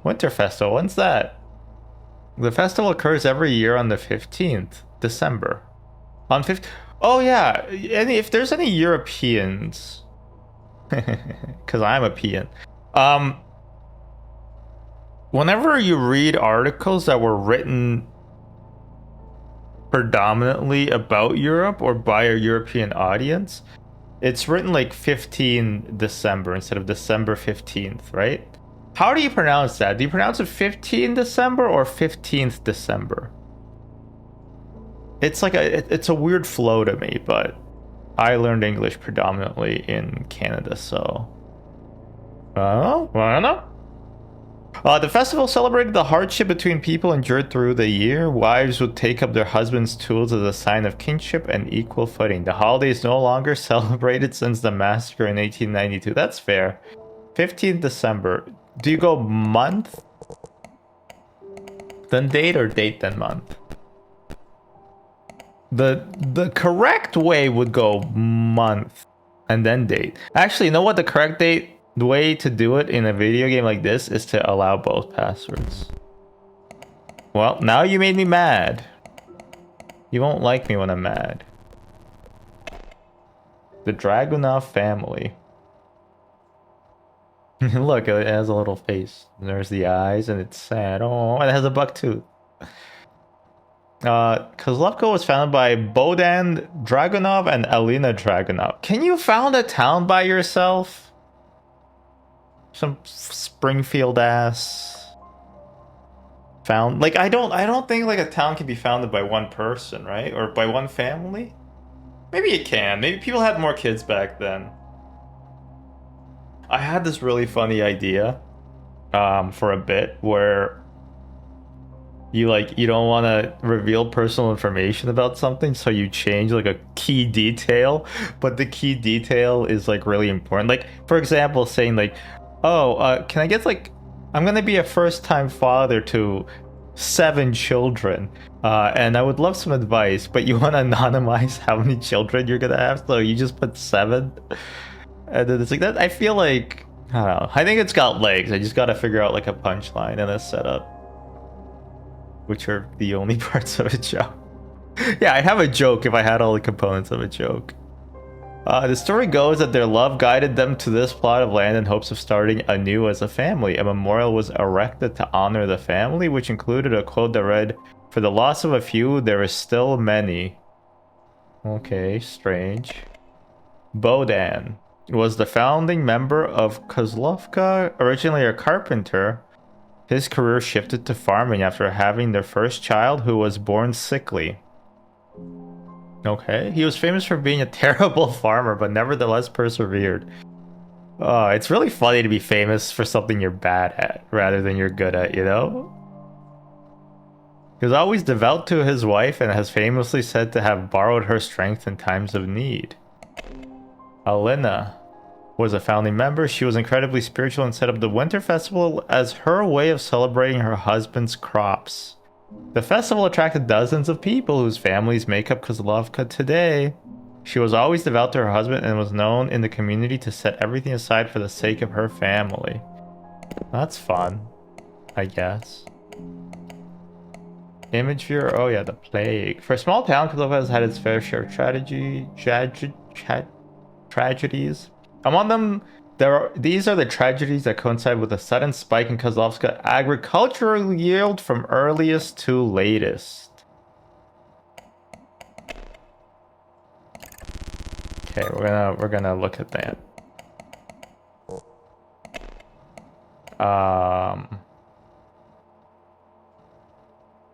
Winter Festival, when's that? The festival occurs every year on the 15th, December. On 15th... Oh yeah, if there's any Europeans... Because I'm a peon. Whenever you read articles that were written predominantly about Europe or by a European audience, it's written like 15 December instead of December 15th, right? How do you pronounce that? Do you pronounce it 15 December or 15th December? It's like it's a weird flow to me, but I learned English predominantly in Canada, so... I don't know. The festival celebrated the hardship between people endured through the year. Wives would take up their husbands' tools as a sign of kinship and equal footing. The holiday is no longer celebrated since the massacre in 1892. That's fair. 15th December. Do you go month? Then date, or date then month? The correct way would go month and then date. Actually, you know what the correct date? The way to do it in a video game like this is to allow both passwords. Well, now you made me mad. You won't like me when I'm mad. The Dragunov family. Look, it has a little face. There's the eyes, and it's sad. Oh, and it has a buck tooth. Kozlovka was founded by Bohdan Dragunov and Alina Dragunov. Can you found a town by yourself? Some Springfield ass found, like, I don't think like a town can be founded by one person, right? Or by one family? Maybe it can. Maybe people had more kids back then. I had this really funny idea for a bit where you don't want to reveal personal information about something, so you change like a key detail, but the key detail is like really important. Like, for example, saying like, oh, can I get like, I'm gonna be a first-time father to 7 children. And I would love some advice, but you want to anonymize how many children you're gonna have, so you just put 7. And then it's like that. I feel like, I don't know. I think it's got legs. I just gotta figure out like a punchline and a setup, which are the only parts of a joke. Yeah, I'd have a joke if I had all the components of a joke. The story goes that their love guided them to this plot of land in hopes of starting anew as a family. A memorial was erected to honor the family, which included a quote that read, "For the loss of a few, there is still many." Okay, strange. Bodan was the founding member of Kozlovka, originally a carpenter. His career shifted to farming after having their first child, who was born sickly. Okay, he was famous for being a terrible farmer, but nevertheless persevered. It's really funny to be famous for something you're bad at, rather than you're good at, you know? He was always devout to his wife and has famously said to have borrowed her strength in times of need. Alina was a founding member. She was incredibly spiritual and set up the Winter Festival as her way of celebrating her husband's crops. The festival attracted dozens of people whose families make up Kozlovka today. She was always devout to her husband and was known in the community to set everything aside for the sake of her family. That's fun, I guess. Image viewer, oh yeah, the plague. For a small town, Kozlovka has had its fair share of tragedies. Among them, these are the tragedies that coincide with a sudden spike in Kozlovka agricultural yield from earliest to latest. Okay, we're gonna look at that.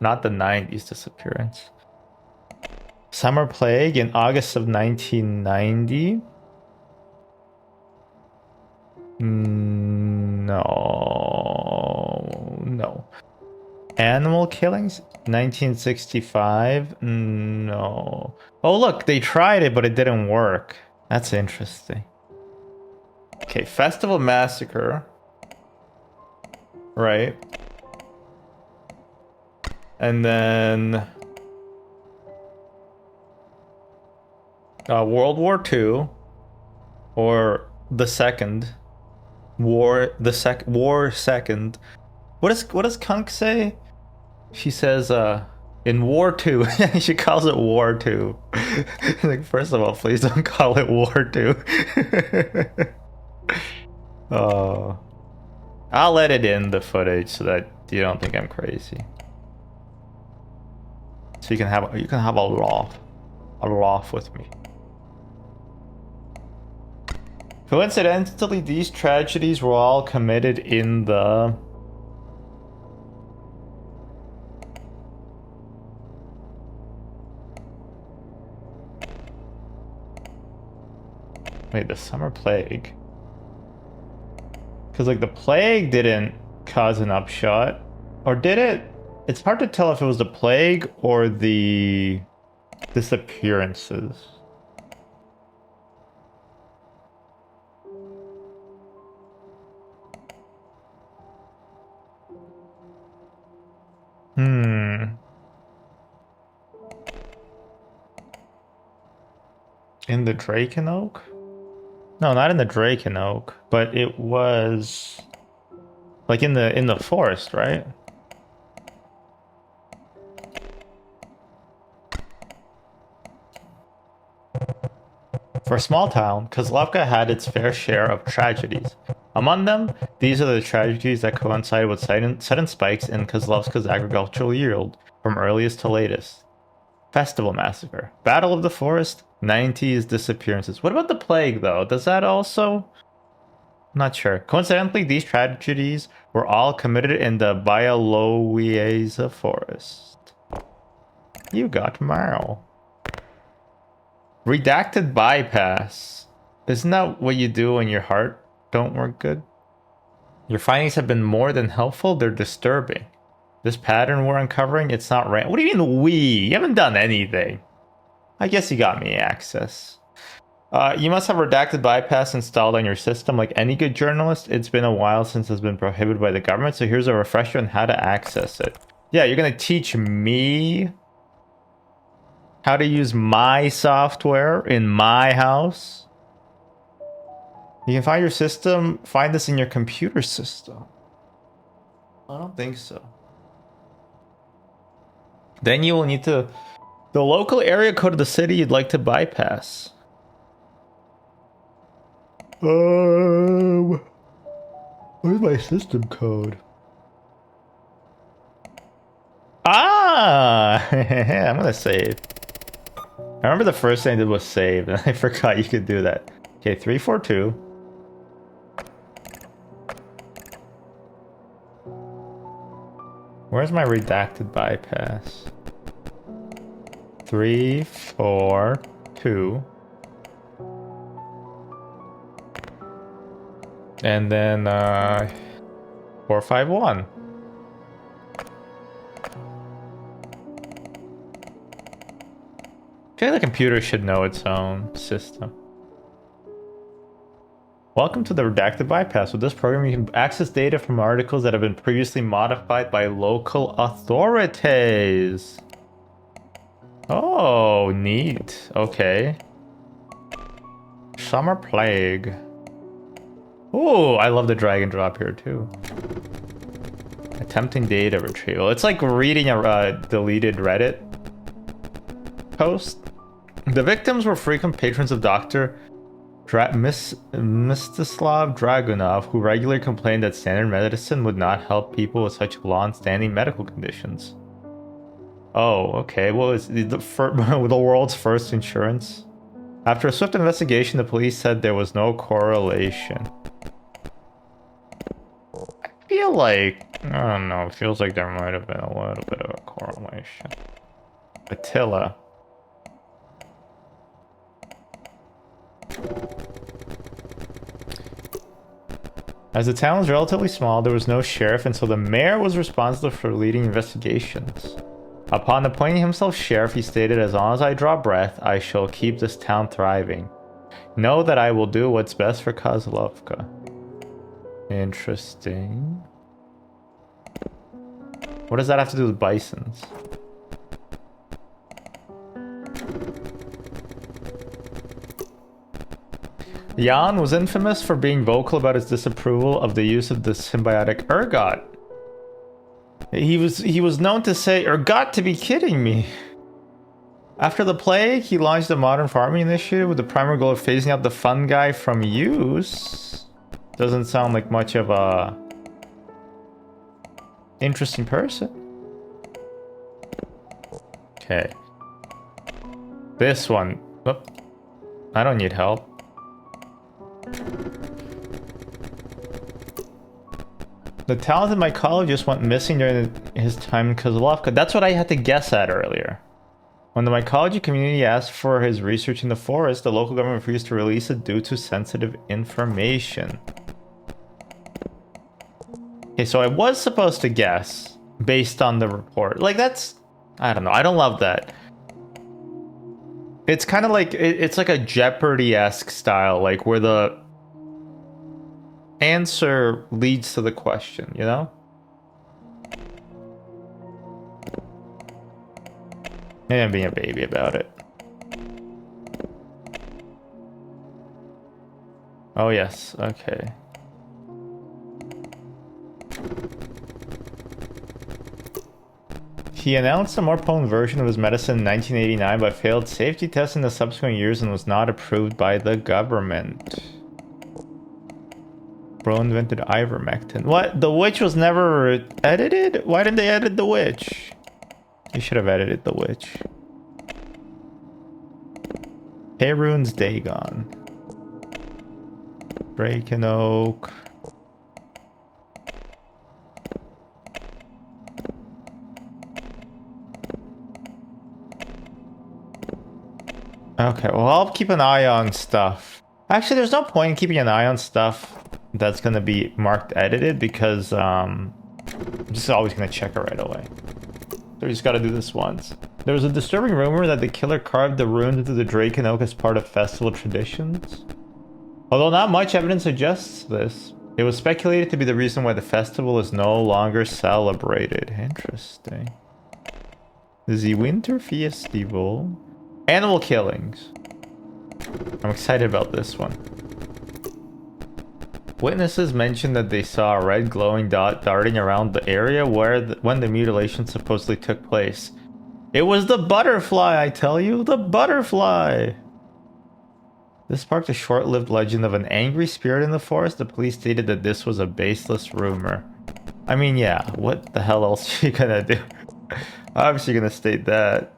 Not the 90s disappearance. Summer plague in August of 1990. No. Animal killings? 1965? No. Oh, look, they tried it, but it didn't work. That's interesting. Okay, Festival Massacre. Right. And then... World War II. Or the second. War second. What does Kunk say? She says in War 2. She calls it War 2. Like, first of all, please don't call it War 2. I'll edit in the footage so that you don't think I'm crazy. So you can have a laugh with me. Coincidentally, these tragedies were all committed in the... Wait, the summer plague? Because, like, the plague didn't cause an upshot. Or did it? It's hard to tell if it was the plague or the disappearances. In the Draken Oak? No, not in the Draken Oak, but it was like in the forest, right? For a small town, Kozlovka had its fair share of tragedies. Among them, these are the tragedies that coincide with sudden spikes in Kozlovka's agricultural yield, from earliest to latest. Festival Massacre, Battle of the Forest, 90s disappearances. What about the plague, though? Does that also... I'm not sure. Coincidentally, these tragedies were all committed in the Bialowieza forest. You got mail. Redacted bypass. Isn't that what you do when your heart don't work good? Your findings have been more than helpful. They're disturbing. This pattern we're uncovering, it's not right. What do you mean we? You haven't done anything. I guess you got me access. You must have redacted bypass installed on your system. Like any good journalist, it's been a while since it's been prohibited by the government, so here's a refresher on how to access it. Yeah, you're gonna teach me how to use my software in my house? You can find your system, find this in your computer system. I don't think so. Then you will need to... The local area code of the city you'd like to bypass. Where's my system code? Ah! I'm gonna save. I remember the first thing I did was save, and I forgot you could do that. Okay, 342. Where's my redacted bypass? 342. And then 451. I feel like the computer should know its own system. Welcome to the redacted bypass. With this program, you can access data from articles that have been previously modified by local authorities. Oh, neat. Okay. Summer Plague. Oh, I love the drag and drop here too. Attempting data retrieval. It's like reading a deleted Reddit post. The victims were frequent patrons of Dr. Mstislav Dragunov, who regularly complained that standard medicine would not help people with such long-standing medical conditions. Oh, okay. What was the world's first insurance? After a swift investigation, the police said there was no correlation. I feel like... I don't know. It feels like there might have been a little bit of a correlation. Attila. As the town was relatively small, there was no sheriff, and so the mayor was responsible for leading investigations. Upon appointing himself sheriff, he stated, "As long as I draw breath, I shall keep this town thriving. Know that I will do what's best for Kozlovka." Interesting. What does that have to do with bisons? Jan was infamous for being vocal about his disapproval of the use of the symbiotic ergot. He was known to say, "Ergot to be kidding me." After the plague, he launched a modern farming initiative with the primary goal of phasing out the fungi from use. Doesn't sound like much of a interesting person. Okay. This one. Oop. I don't need help. The talented mycologist went missing during his time in Kozlovka. That's what I had to guess at earlier. When the mycology community asked for his research in the forest, the local government refused to release it due to sensitive information. Okay, so I was supposed to guess based on the report. Like, that's... I don't know. I don't love that. It's kind of like... It's like a Jeopardy-esque style, like where the answer leads to the question, you know? Maybe I'm being a baby about it. Oh, yes. Okay. He announced a more potent version of his medicine in 1989, but failed safety tests in the subsequent years and was not approved by the government. Bro invented ivermectin. What? The witch was never edited? Why didn't they edit the witch? You should have edited the witch. Perun's Dagon. Breaking Oak. Okay, well, I'll keep an eye on stuff. Actually, there's no point in keeping an eye on stuff that's going to be marked edited because I'm just always going to check it right away. So we just got to do this once. There was a disturbing rumor that the killer carved the runes into the Drake and Oak as part of festival traditions. Although not much evidence suggests this, It was speculated to be the reason why the festival is no longer celebrated. Interesting. The Winter Festival. Animal killings. I'm excited about this one. Witnesses mentioned that they saw a red glowing dot darting around the area when the mutilation supposedly took place. It was the butterfly, I tell you, the butterfly! This sparked a short-lived legend of an angry spirit in the forest. The police stated that this was a baseless rumor. I mean, yeah, what the hell else are you gonna do? Obviously gonna state that.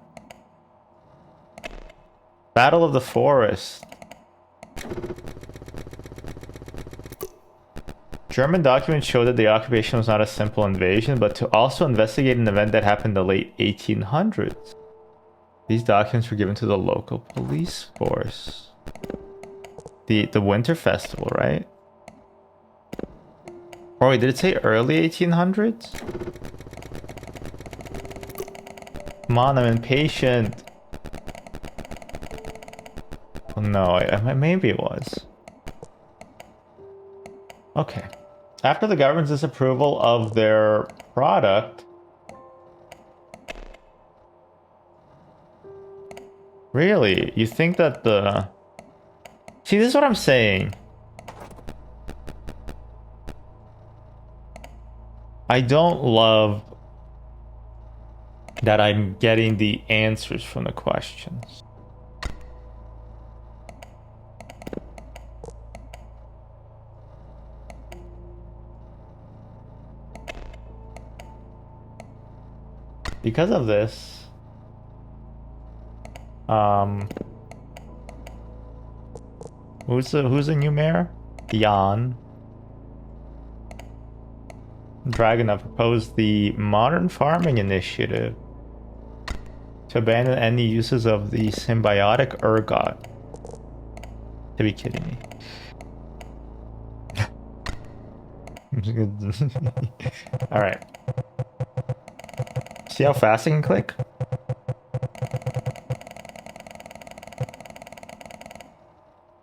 Battle of the Forest. German documents show that the occupation was not a simple invasion, but to also investigate an event that happened in the late 1800s. These documents were given to the local police force. The Winter Festival, right? Oh wait, did it say early 1800s? Come on, I'm impatient. Oh, no, maybe it was. Okay. After the government's disapproval of their product... Really? You think that the... See, this is what I'm saying. I don't love that I'm getting the answers from the questions. Because of this, who's the new mayor? Jan. Dragunov proposed the Modern Farming Initiative to abandon any uses of the symbiotic ergot. To be kidding me. Alright. See how fast I can click?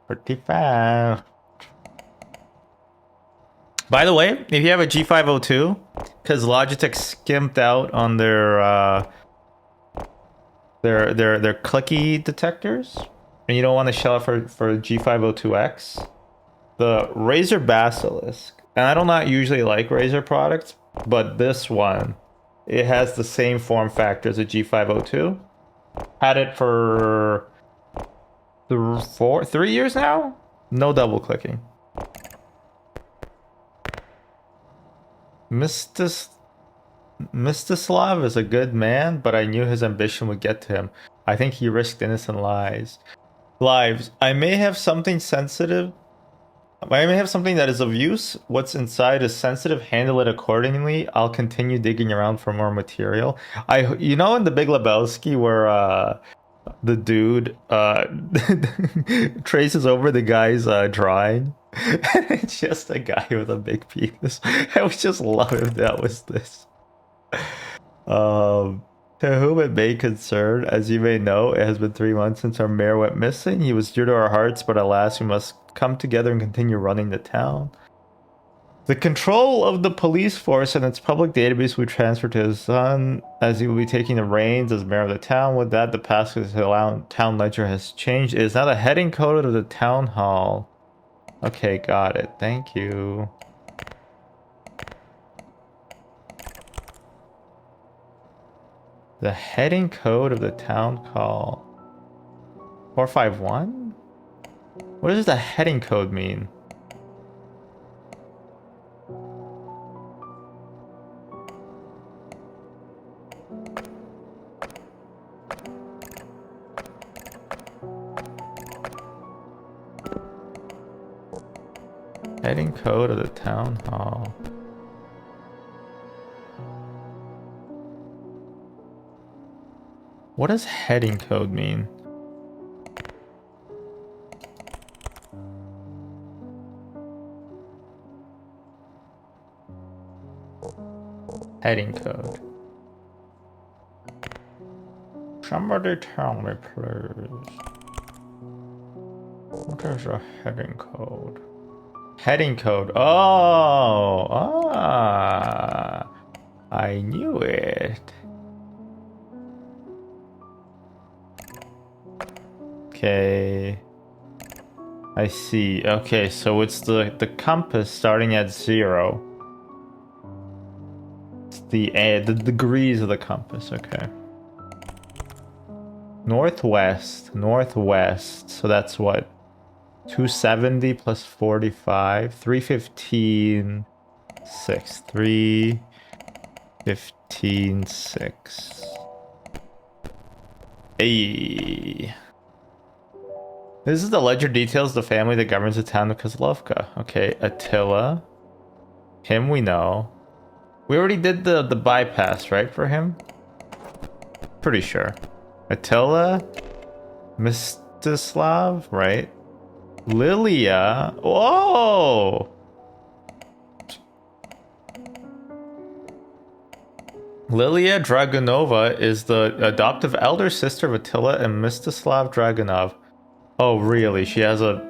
Pretty fast. By the way, if you have a G502, because Logitech skimped out on their clicky detectors, and you don't want to shell out for G502X, the Razer Basilisk, and I do not usually like Razer products, but this one, it has the same form factor as a G502. Had it for 3 years now? No double clicking. Mstislav is a good man, but I knew his ambition would get to him. I think he risked innocent lives. I may have something sensitive. I may have something that is of use. What's inside is sensitive. Handle it accordingly. I'll continue digging around for more material. You know, in The Big Lebowski, where the dude traces over the guy's drawing. It's just a guy with a big penis. I would just love if that was this. To whom it may concern, as you may know, it has been 3 months since our mayor went missing. He was dear to our hearts, but alas, we must come together and continue running the town. The control of the police force and its public database will be transferred to his son, as he will be taking the reins as mayor of the town. With that, the password to the town ledger has changed. It is now the heading code of the town hall. Okay, got it. Thank you. The heading code of the town hall. 451? What does the heading code mean? Heading code of the town hall. What does heading code mean? Heading code. Somebody tell me, please. What is a heading code? Heading code. Oh, I knew it. Okay. I see. Okay, so it's the compass starting at 0. It's the degrees of the compass. Okay. Northwest, northwest. So that's what? 270 plus 45, 315, 6. 315, 6. Hey. This is the ledger details the family that governs the town of Kozlovka. Okay, Attila. Him we know. We already did the bypass, right, for him? Pretty sure. Attila. Mstislav, right? Lilia. Whoa! Lilia Dragunova is the adoptive elder sister of Attila and Mstislav Dragunov. Oh, really? She has a...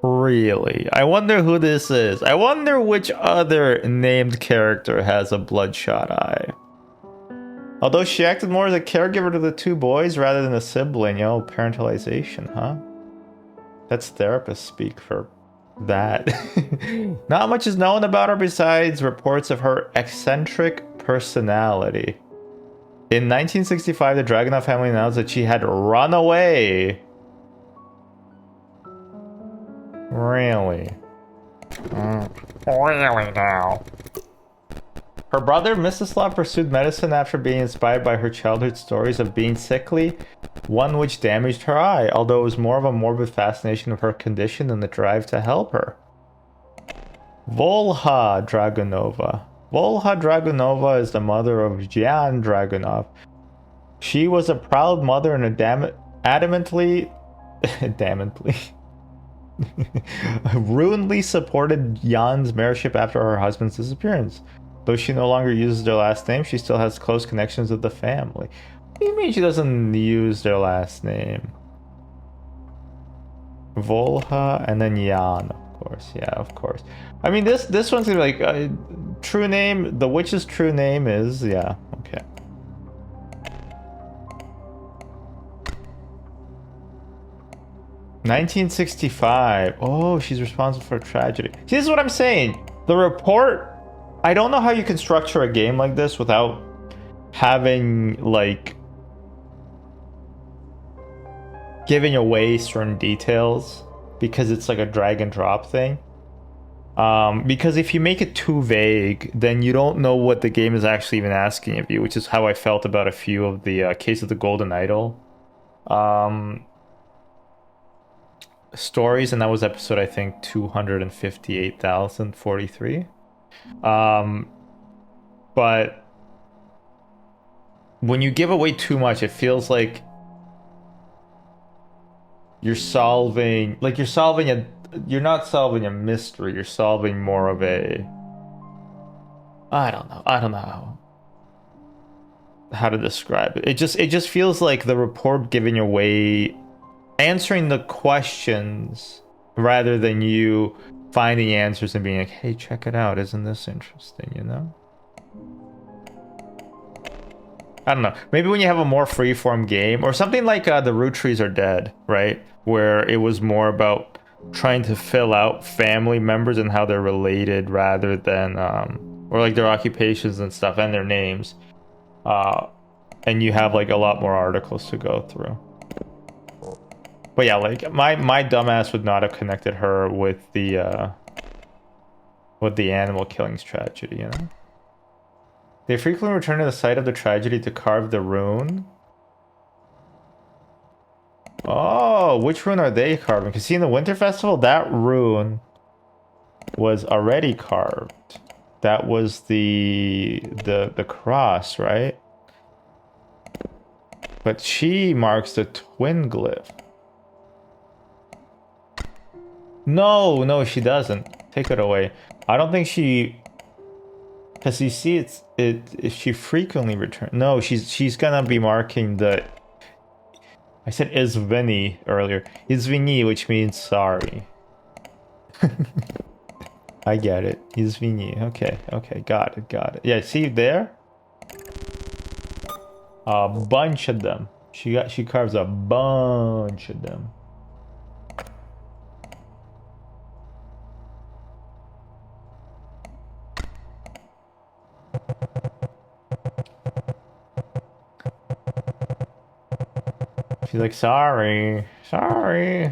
Really? I wonder who this is. I wonder which other named character has a bloodshot eye. Although she acted more as a caregiver to the two boys rather than a sibling, parentalization, huh? That's therapist speak for that. Not much is known about her besides reports of her eccentric personality. In 1965, the Dragunov family announced that she had run away. Really? Really now? Her brother, Mstislav, pursued medicine after being inspired by her childhood stories of being sickly, one which damaged her eye, although it was more of a morbid fascination of her condition than the drive to help her. Volha Dragunova. Volha Dragunova is the mother of Jan Dragunov. She was a proud mother and adamantly ruinedly supported Jan's mayorship after her husband's disappearance. Though she no longer uses their last name, she still has close connections with the family. What do you mean she doesn't use their last name? Volha and then Jan, of course. Yeah, of course. I mean, this one's gonna be like true name. The witch's true name is, yeah, okay. (1965). Oh, she's responsible for a tragedy. See, this is what I'm saying. The report. I don't know how you can structure a game like this without having, like, giving away certain details, because it's like a drag and drop thing. Because if you make it too vague, then you don't know what the game is actually even asking of you, which is how I felt about a few of the Case of the Golden Idol stories, and that was episode, I think, 258,043. But when you give away too much, it feels like you're not solving a mystery, you're solving more of a, I don't know how to describe it. It just feels like the report giving away, answering the questions rather than you finding answers and being like, hey, check it out, isn't this interesting, I don't know. Maybe when you have a more freeform game, or something like The Root Trees Are Dead, right? Where it was more about trying to fill out family members and how they're related rather than, or like their occupations and stuff and their names. And you have like a lot more articles to go through. But yeah, like my dumbass would not have connected her with the animal killings tragedy, They frequently return to the site of the tragedy to carve the rune. Oh, which rune are they carving? Because see, in the Winter Festival, that rune was already carved. That was the cross, right? But she marks the twin glyph. No, she doesn't. Take it away. I don't think she... Because you see, she frequently returns. No, she's gonna be marking the... I said izvini earlier. Izvini, which means sorry. I get it. Izvini. Okay, okay, got it, got it. Yeah, see there? A bunch of them. She carves a bunch of them. She's like, sorry, sorry.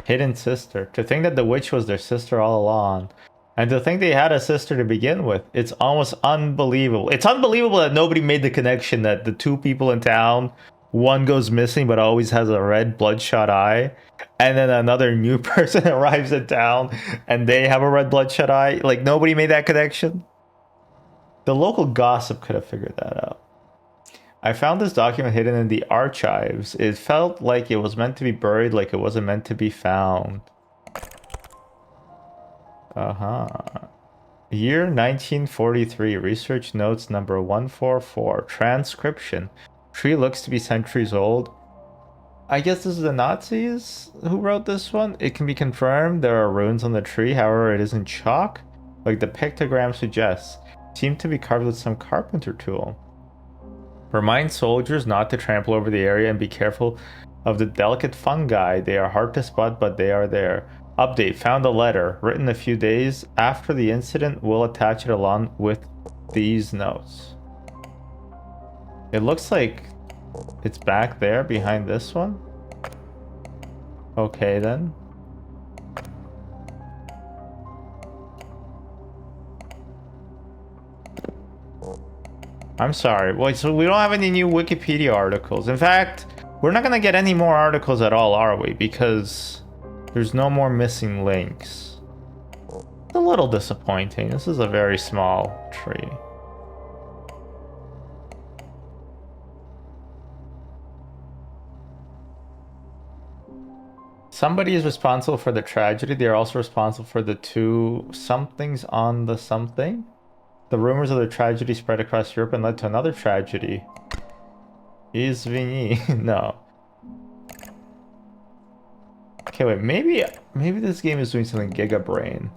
Hidden sister. To think that the witch was their sister all along. And to think they had a sister to begin with. It's almost unbelievable. It's unbelievable that nobody made the connection that the two people in town, one goes missing but always has a red bloodshot eye. And then another new person arrives in town and they have a red bloodshot eye. Like, nobody made that connection. The local gossip could have figured that out. I found this document hidden in the archives. It felt like it was meant to be buried, like it wasn't meant to be found. Year 1943. Research notes number 144. Transcription. Tree looks to be centuries old. I guess this is the Nazis who wrote this one. It can be confirmed there are runes on the tree, however it isn't chalk, like the pictogram suggests. Seem to be carved with some carpenter tool. Remind soldiers not to trample over the area and be careful of the delicate fungi. They are hard to spot, but they are there. Update. Found a letter written a few days after the incident. We'll attach it along with these notes. It looks like it's back there behind this one. Okay then. I'm sorry. Wait, so we don't have any new Wikipedia articles. In fact, we're not gonna get any more articles at all, are we? Because there's no more missing links. It's a little disappointing. This is a very small tree. Somebody is responsible for the tragedy. They are also responsible for the two somethings on the something. The rumors of the tragedy spread across Europe and led to another tragedy. Izvini. No. Okay, wait, maybe this game is doing something Giga Brain.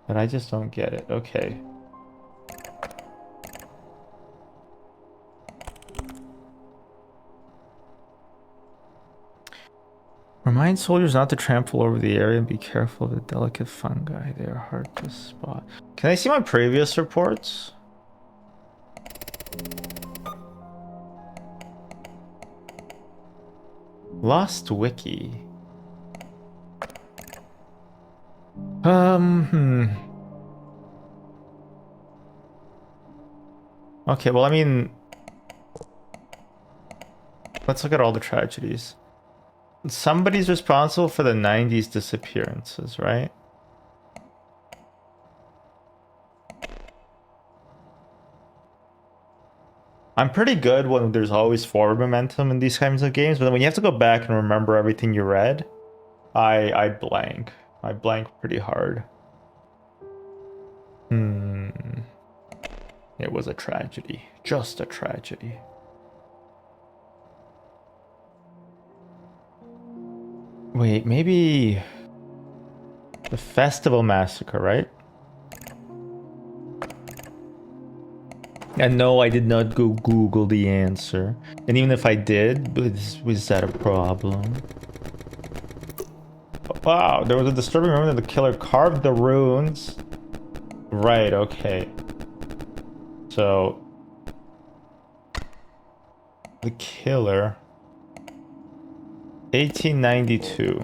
But I just don't get it. Okay. Remind soldiers not to trample over the area and be careful of the delicate fungi. They are hard to spot. Can I see my previous reports? Lost Wiki. Okay, well, I mean, let's look at all the tragedies. Somebody's responsible for the 90s disappearances, right? I'm pretty good when there's always forward momentum in these kinds of games, but then when you have to go back and remember everything you read, I blank. I blank pretty hard. It was a tragedy. Just a tragedy. Wait, maybe the Festival Massacre, right? And no, I did not go Google the answer. And even if I did, was that a problem? Wow, there was a disturbing rumor that the killer carved the runes. Right, okay. So, the killer... 1892.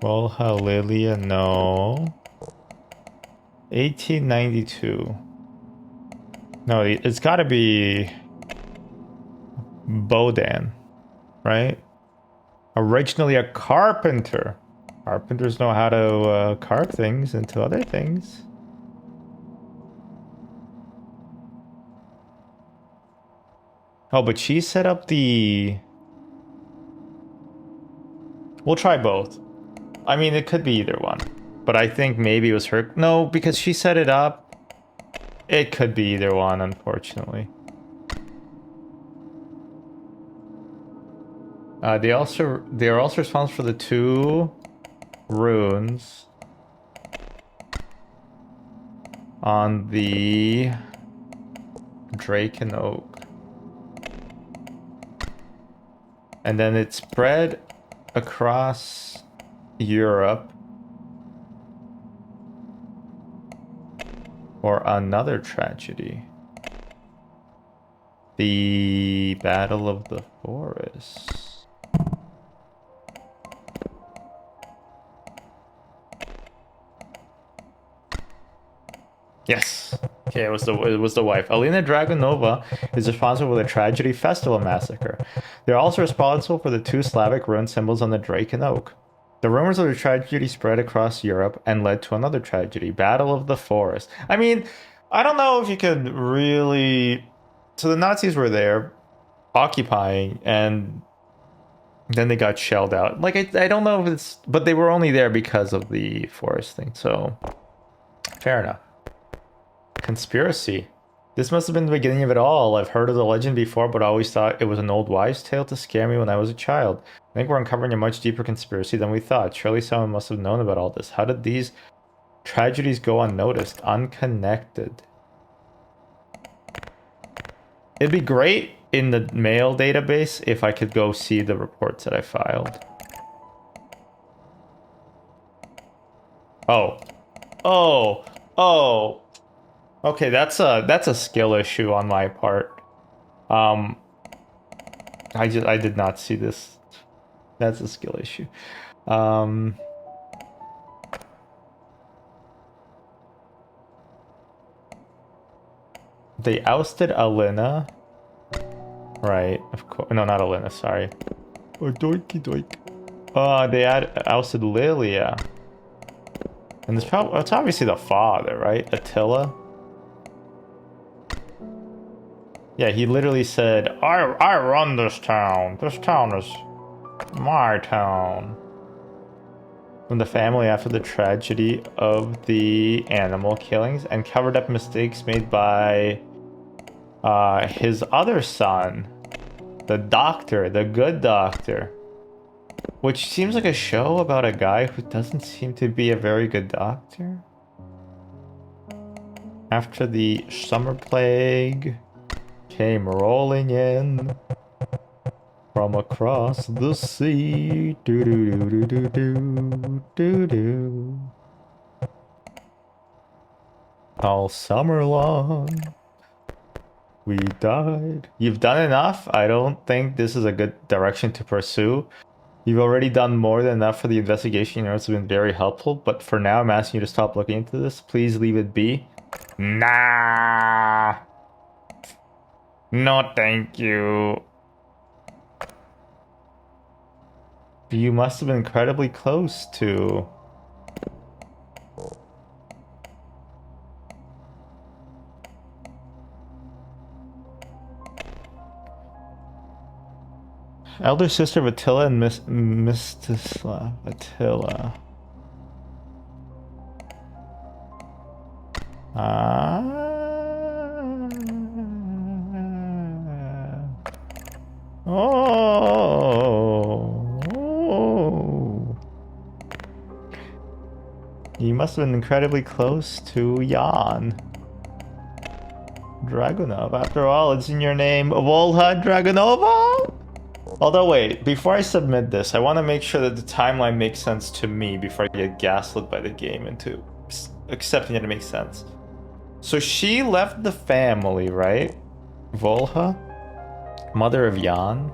Well, Hallelujah, no. 1892. No, it's gotta be Bodan, right? Originally a carpenter. Carpenters know how to carve things into other things. Oh, but she set up the... We'll try both. I mean, it could be either one. But I think maybe it was her... No, because she set it up. It could be either one, unfortunately. They are also responsible for the 2 runes on the Drake and Oak. And then it spread across Europe for another tragedy. The Battle of the Forest. Yes. Okay, it was the wife. Alina Dragunova is responsible for the Tragedy Festival massacre. They're also responsible for the 2 Slavic rune symbols on the Drake and Oak. The rumors of the tragedy spread across Europe and led to another tragedy, Battle of the Forest. I mean, I don't know if you could really... So the Nazis were there, occupying, and then they got shelled out. Like, I don't know if it's... But they were only there because of the forest thing, so... Fair enough. Conspiracy. This must have been the beginning of it all. I've heard of the legend before, but I always thought it was an old wives' tale to scare me when I was a child. I think we're uncovering a much deeper conspiracy than we thought. Surely someone must have known about all this. How did these tragedies go unnoticed, unconnected? It'd be great in the mail database if I could go see the reports that I filed. Oh. Oh. Oh. Okay, that's a skill issue on my part. I did not see this. That's a skill issue. They ousted Alina. Right, of course. No, not Alina, sorry. Oh, doiky doik. They ousted Lilia. And it's obviously the father, right? Attila. Yeah, he literally said, I run this town. This town is my town. From the family after the tragedy of the animal killings and covered up mistakes made by his other son, the doctor, the good doctor. Which seems like a show about a guy who doesn't seem to be a very good doctor. After the summer plague came rolling in from across the sea. Do do do do do do do. All summer long, we died. You've done enough. I don't think this is a good direction to pursue. You've already done more than enough for the investigation. Your notes have been very helpful, but for now, I'm asking you to stop looking into this. Please leave it be. Nah. No, thank you. You must have been incredibly close to... Elder sister of Attila and Mstislav. Attila. Oh. You must have been incredibly close to Jan Dragunov. After all, it's in your name, Volha Dragunova? Although, wait, before I submit this, I want to make sure that the timeline makes sense to me before I get gaslit by the game into accepting that it makes sense. So she left the family, right? Volha? Mother of Jan?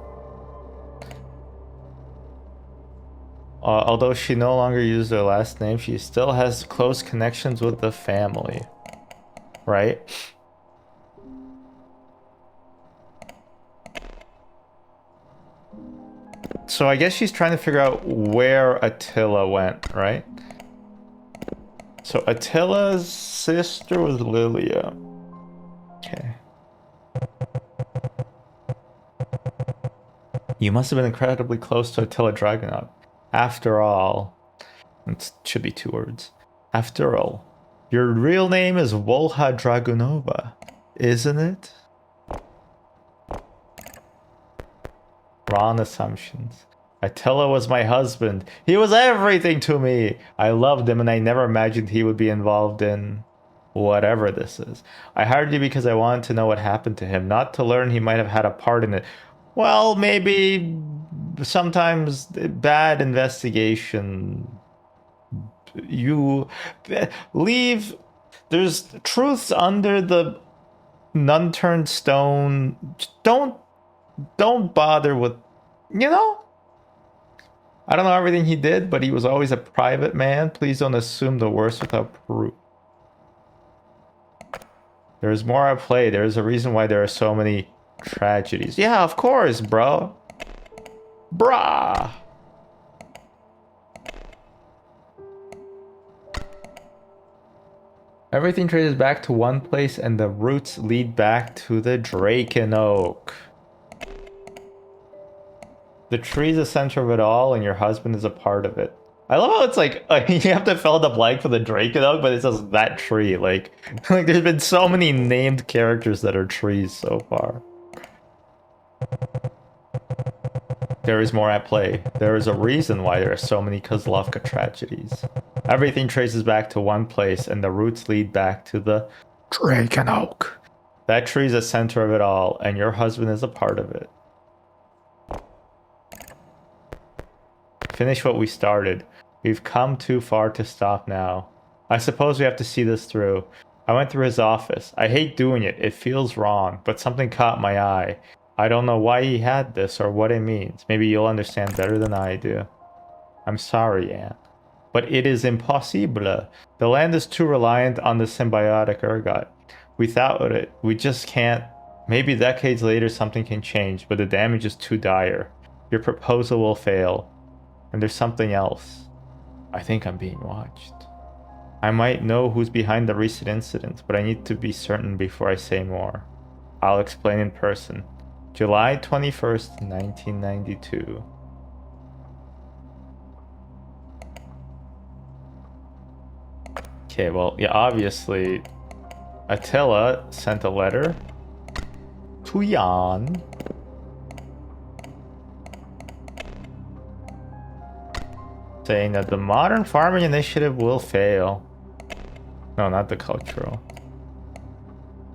Although she no longer uses her last name, she still has close connections with the family. Right? So I guess she's trying to figure out where Attila went, right? So Attila's sister was Lilia. Okay. You must have been incredibly close to Attila Dragunov. After all, it should be 2 words. After all, your real name is Volha Dragunova, isn't it? Wrong assumptions. Attila was my husband. He was everything to me. I loved him and I never imagined he would be involved in whatever this is. I hired you because I wanted to know what happened to him, not to learn he might have had a part in it. Well, maybe sometimes bad investigation. You leave. There's truths under the unturned stone. Don't bother with, you know? I don't know everything he did, but he was always a private man. Please don't assume the worst without proof. There is more at play. There is a reason why there are so many tragedies. Yeah, of course, bro. Brah. Everything traces back to one place and the roots lead back to the Draken Oak. The tree is the center of it all, and your husband is a part of it. I love how it's like you have to fill in the blank for the Draken Oak, but it says that tree. Like there's been so many named characters that are trees so far. There is more at play. There is a reason why there are so many Kozlovka tragedies. Everything traces back to one place, and the roots lead back to the Draken Oak. That tree is the center of it all, and your husband is a part of it. Finish what we started. We've come too far to stop now. I suppose we have to see this through. I went through his office. I hate doing it. It feels wrong, but something caught my eye. I don't know why he had this or what it means. Maybe you'll understand better than I do. I'm sorry, Anne. But it is impossible. The land is too reliant on the symbiotic ergot. Without it, we just can't. Maybe decades later something can change, but the damage is too dire. Your proposal will fail. And there's something else. I think I'm being watched. I might know who's behind the recent incident, but I need to be certain before I say more. I'll explain in person. July 21st, 1992. Okay, well, yeah, obviously, Attila sent a letter to Jan. Saying that the modern farming initiative will fail. No, not the cultural.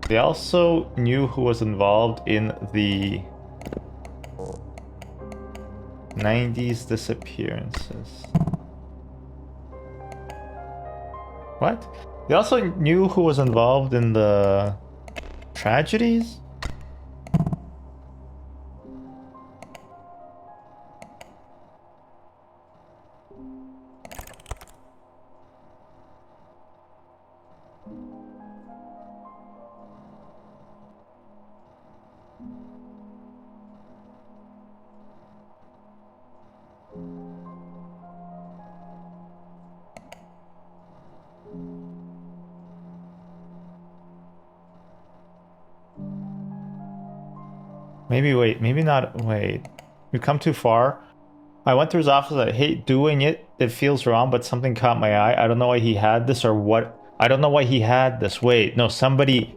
They also knew who was involved in the 90s disappearances. What? They also knew who was involved in the tragedies? Maybe wait, maybe not wait. We've come too far. I went through his office. I hate doing it. It feels wrong, but something caught my eye. I don't know why he had this or what. I don't know why he had this. Wait, no, somebody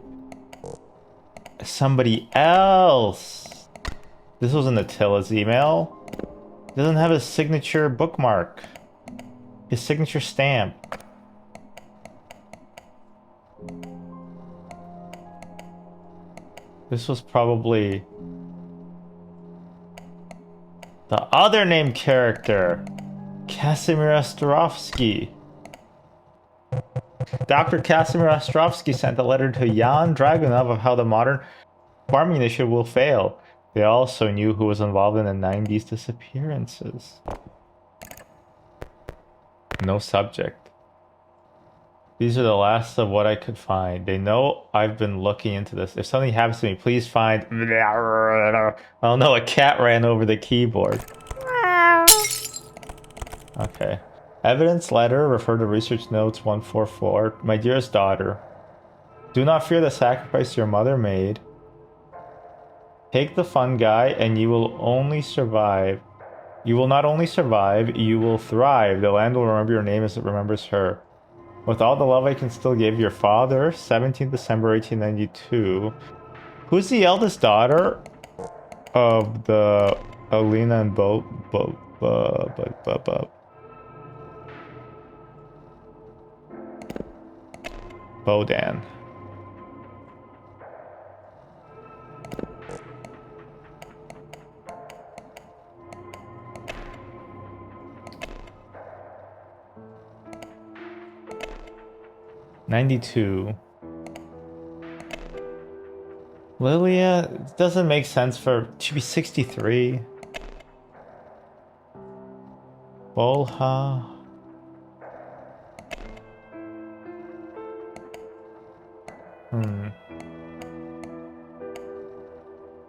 else. This wasn't Attila's email. It doesn't have his signature bookmark. His signature stamp. This was probably the other named character, Casimir Ostrovsky. Dr. Casimir Ostrovsky sent a letter to Jan Dragunov of how the modern farming initiative will fail. They also knew who was involved in the 90s disappearances. No subject. These are the last of what I could find. They know I've been looking into this. If something happens to me, please find... Oh no, a cat ran over the keyboard. Okay. Evidence letter, refer to research notes 144. My dearest daughter, do not fear the sacrifice your mother made. Take the fungi and you will only survive. You will not only survive, you will thrive. The land will remember your name as it remembers her. With all the love I can still give your father, 17th December 1892. Who's the eldest daughter of the Alina and Bodan? 92. Lilia doesn't make sense for to be 63. Bolha. Do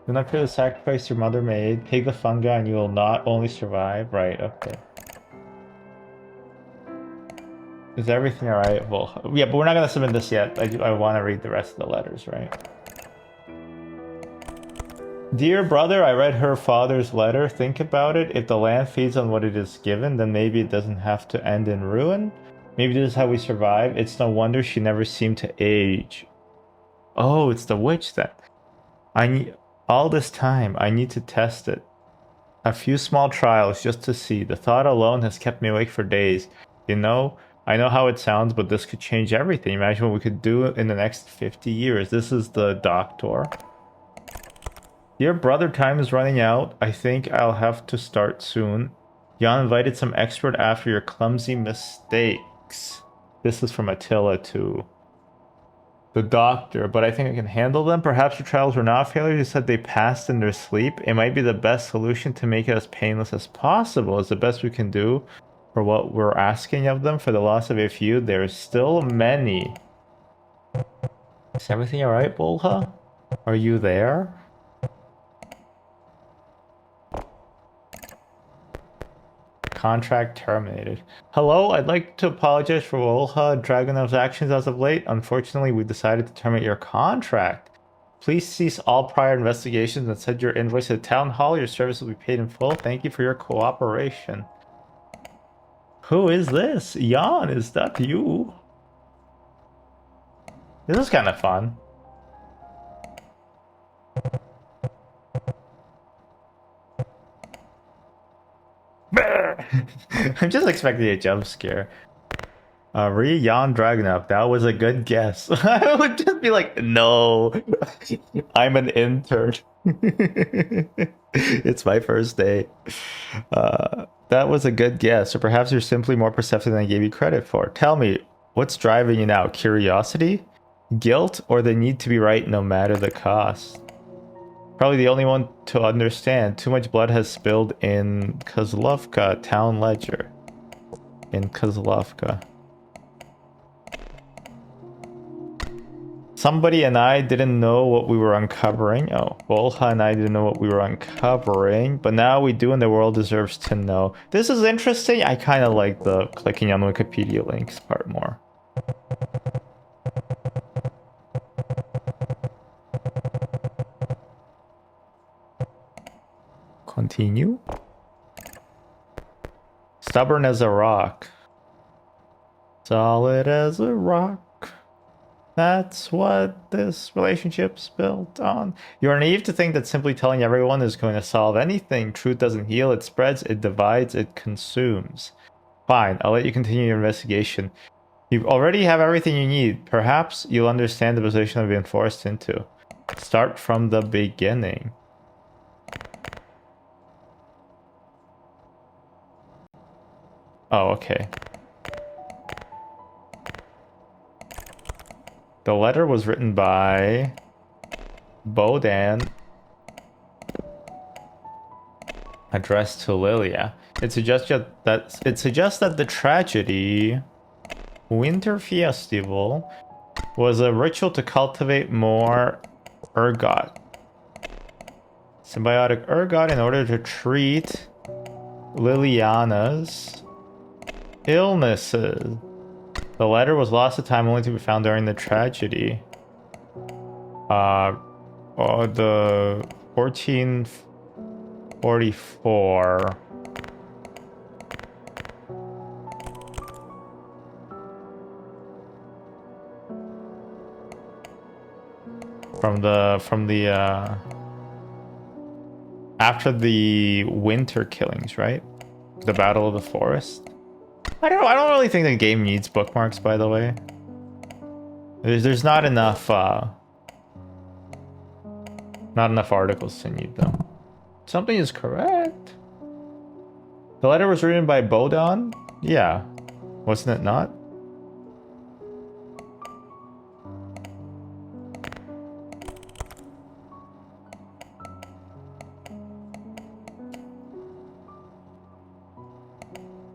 not fear the sacrifice your mother made. Take the fungi and you will not only survive. Right, okay. Is everything alright? Well, yeah, but we're not gonna submit this yet. I want to read the rest of the letters, right? Dear brother, I read her father's letter. Think about it. If the land feeds on what it is given, then maybe it doesn't have to end in ruin. Maybe this is how we survive. It's no wonder she never seemed to age. Oh, it's the witch then. I need all this time. I need to test it. A few small trials just to see. The thought alone has kept me awake for days. You know, I know how it sounds, but this could change everything. Imagine what we could do in the next 50 years. This is the doctor. Dear brother, time is running out. I think I'll have to start soon. Jan invited some expert after your clumsy mistakes. This is from Attila to the doctor, but I think I can handle them. Perhaps your trials were not failures. You said they passed in their sleep. It might be the best solution to make it as painless as possible. It's the best we can do for what we're asking of them. For the loss of a few, there's still many. Is everything alright, Bolha? Are you there? Contract terminated. Hello, I'd like to apologize for Volha Dragunov's actions as of late. Unfortunately, we decided to terminate your contract. Please cease all prior investigations and send your invoice to the town hall. Your service will be paid in full. Thank you for your cooperation. Who is this? Jan, is that you? This is kind of fun. I'm just expecting a jump scare. Jan Dragunov, that was a good guess. I would just be like, no, I'm an intern. It's my first day. That was a good guess, or perhaps you're simply more perceptive than I gave you credit for. Tell me, what's driving you now? Curiosity? Guilt? Or the need to be right no matter the cost? Probably the only one to understand. Too much blood has spilled in Kozlovka town ledger. In Kozlovka. Somebody and I didn't know what we were uncovering. Oh, Volha and I didn't know what we were uncovering, but now we do and the world deserves to know. This is interesting. I kind of like the clicking on Wikipedia links part more. Continue. Stubborn as a rock. Solid as a rock. That's what this relationship's built on. You are naive to think that simply telling everyone is going to solve anything. Truth doesn't heal, it spreads, it divides, it consumes. Fine, I'll let you continue your investigation. You already have everything you need. Perhaps you'll understand the position I've been forced into. Start from the beginning. Oh, okay. The letter was written by Bodan, addressed to Lilia. It suggests that the tragedy, Winter Festival, was a ritual to cultivate more ergot, symbiotic ergot, in order to treat Liliana's illnesses. The letter was lost to time, only to be found during the tragedy. The 1444. From the after the winter killings, right? The Battle of the Forest. I don't really think the game needs bookmarks, by the way. There's not enough articles to need them. Something is correct. The letter was written by Bodon? Yeah. Wasn't it not?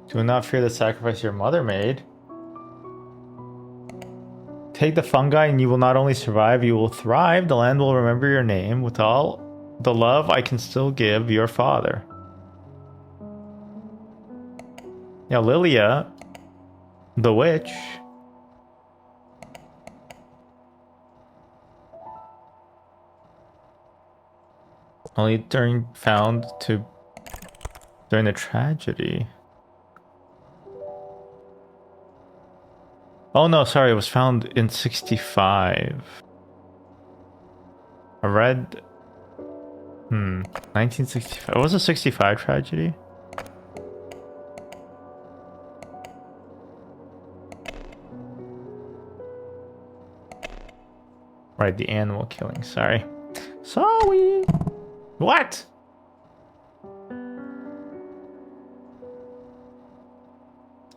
Do not fear the sacrifice your mother made. Take the fungi and you will not only survive, you will thrive. The land will remember your name. With all the love I can still give your father. Now Lilia, the witch, only during the tragedy. Oh no, sorry, it was found in 65. I read 1965. It was a 65 tragedy. Right, the animal killing. Sorry. Sorry. What?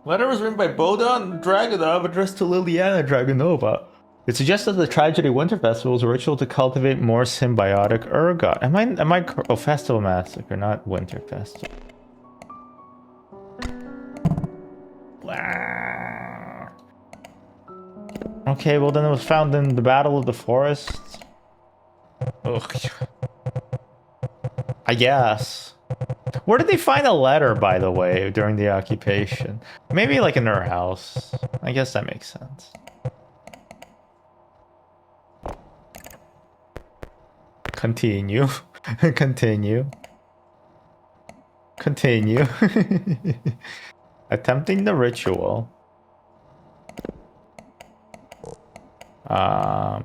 Letter was written by Bodon Dragonov addressed to Liliana Dragonova. It suggests that the tragedy Winter Festival is a ritual to cultivate more symbiotic ergot. Am I oh, Festival Massacre, not Winter Festival. Okay, well then it was found in the Battle of the Forests. Ugh. I guess. Where did they find a letter, by the way, during the occupation? Maybe like in her house. I guess that makes sense. Continue. Continue. Continue. Attempting the ritual. The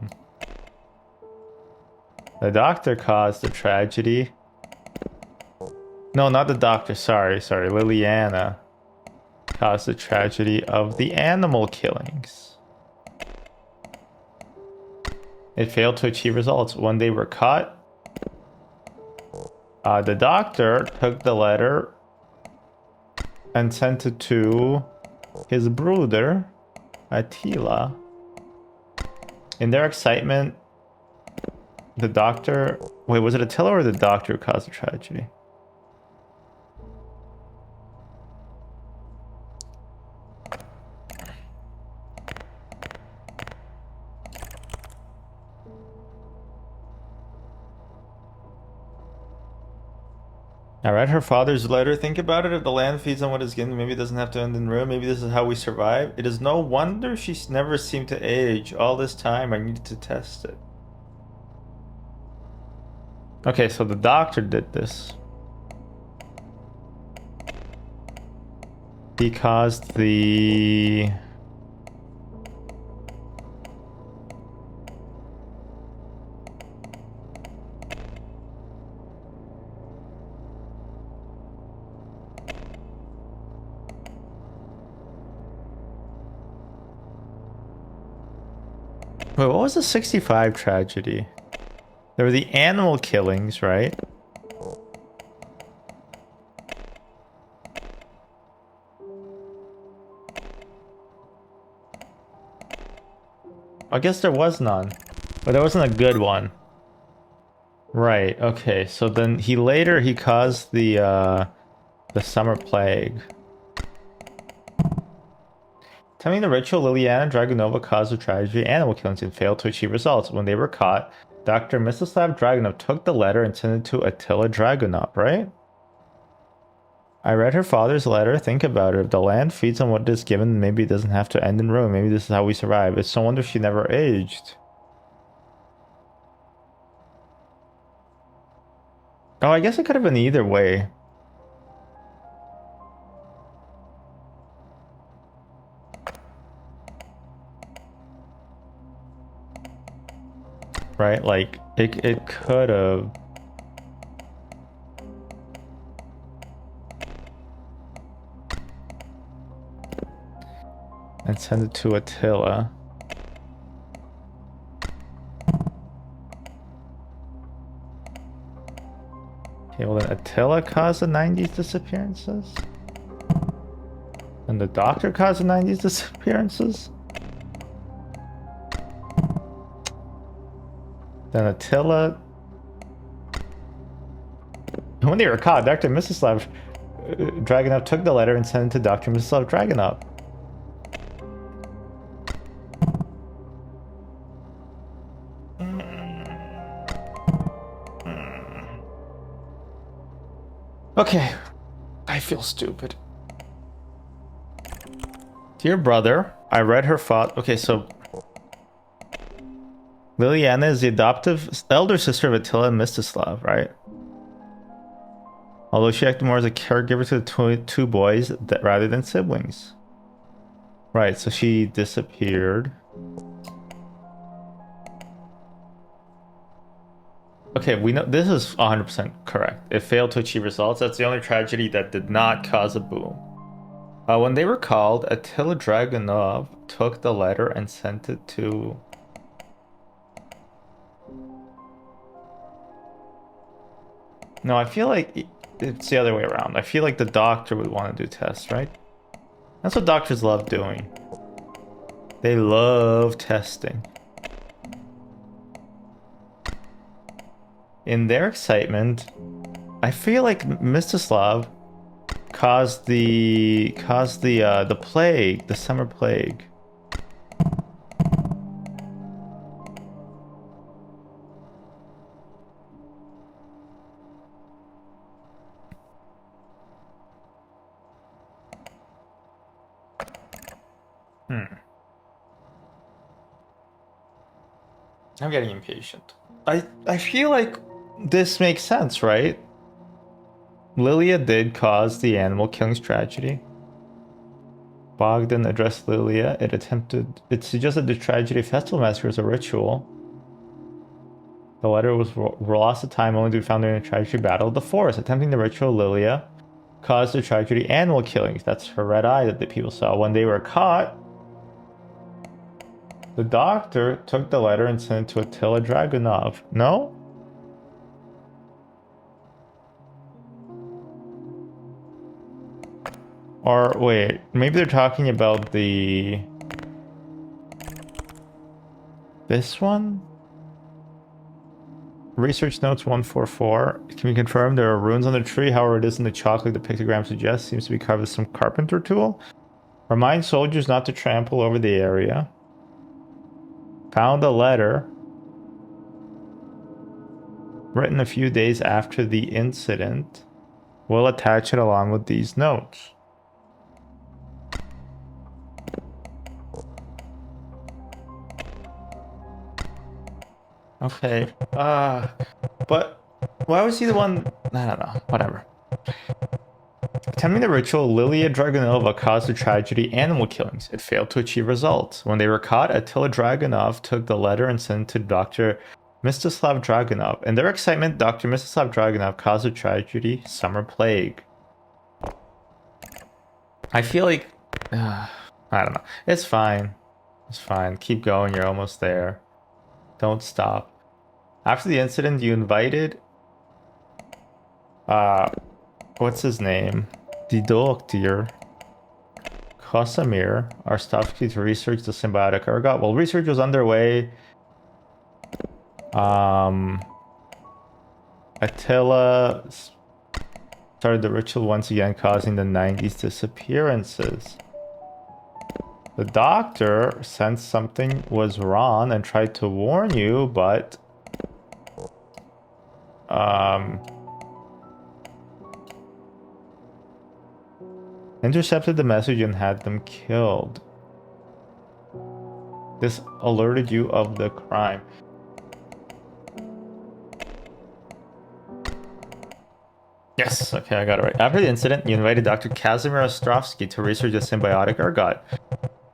doctor caused the tragedy. No, not the doctor. Sorry. Liliana caused the tragedy of the animal killings. It failed to achieve results. When they were caught, the doctor took the letter and sent it to his brother, Attila. In their excitement, the doctor... Wait, was it Attila or the doctor who caused the tragedy? I read her father's letter. Think about it. If the land feeds on what is given, maybe it doesn't have to end in ruin. Maybe this is how we survive. It is no wonder she's never seemed to age. All this time, I needed to test it. Okay, so the doctor did this. He caused the... Wait, what was the 65 tragedy? There were the animal killings, right? I guess there was none. But there wasn't a good one. Right, okay. So then he caused the summer plague. Tell me the ritual Liliana Dragunova caused a tragedy, animal killings, and failed to achieve results. When they were caught, Dr. Mstislav Dragunov took the letter and sent it to Attila Dragunov, right? I read her father's letter. Think about it. If the land feeds on what is given, maybe it doesn't have to end in ruin. Maybe this is how we survive. It's no wonder she never aged. Oh, I guess it could have been either way. Right? Like, it could have... And send it to Attila. Okay, well then Attila caused the 90s disappearances? And the doctor caused the 90s disappearances? Then Attila... When they were caught, Dr. Mstislav Dragunov took the letter and sent it to Dr. Mstislav Dragunov. Okay, I feel stupid. Dear brother, I read her thought. Okay, so Liliana is the adoptive elder sister of Attila and Mstislav, right? Although she acted more as a caregiver to the two boys rather than siblings. Right, so she disappeared. Okay, we know this is 100% correct. It failed to achieve results. That's the only tragedy that did not cause a boom. When they were called, Attila Dragunov took the letter and sent it to... No, I feel like it's the other way around. I feel like the doctor would want to do tests, right? That's what doctors love doing. They love testing. In their excitement, I feel like Mstislav caused the plague, the summer plague. I'm getting impatient. I feel like this makes sense, right? Lilia did cause the animal killings tragedy. Bogdan addressed Lilia. It suggested the tragedy of festival massacre as a ritual. The letter was lost of time only to be found in a tragedy battle of the forest. Attempting the ritual, Lilia caused the tragedy animal killings. That's her red eye that the people saw. When they were caught, the doctor took the letter and sent it to Attila Dragunov. No? Or wait, maybe they're talking about the... This one? Research notes 144. Can we confirm there are runes on the tree? However, it isn't the chocolate the pictogram suggests. Seems to be carved with some carpenter tool. Remind soldiers not to trample over the area. Found a letter written a few days after the incident. We'll attach it along with these notes. Okay. But why was he the one? I don't know. Whatever. Attempting the ritual, Lilia Dragunova caused the tragedy animal killings. It failed to achieve results. When they were caught, Attila Dragunov took the letter and sent it to Dr. Mstislav Dragunov. In their excitement, Dr. Mstislav Dragunov caused the tragedy summer plague. I feel like... I don't know. It's fine. It's fine. Keep going. You're almost there. Don't stop. After the incident, you invited... what's his name? The doctor, Kosamir, Arstovsky, to research the symbiotic ergot. While research was underway, Attila started the ritual once again, causing the 90s disappearances. The doctor sensed something was wrong and tried to warn you, but intercepted the message and had them killed. This alerted you of the crime. Yes, okay, I got it right. After the incident, you invited Dr. Kazimir Ostrovsky to research a symbiotic ergot.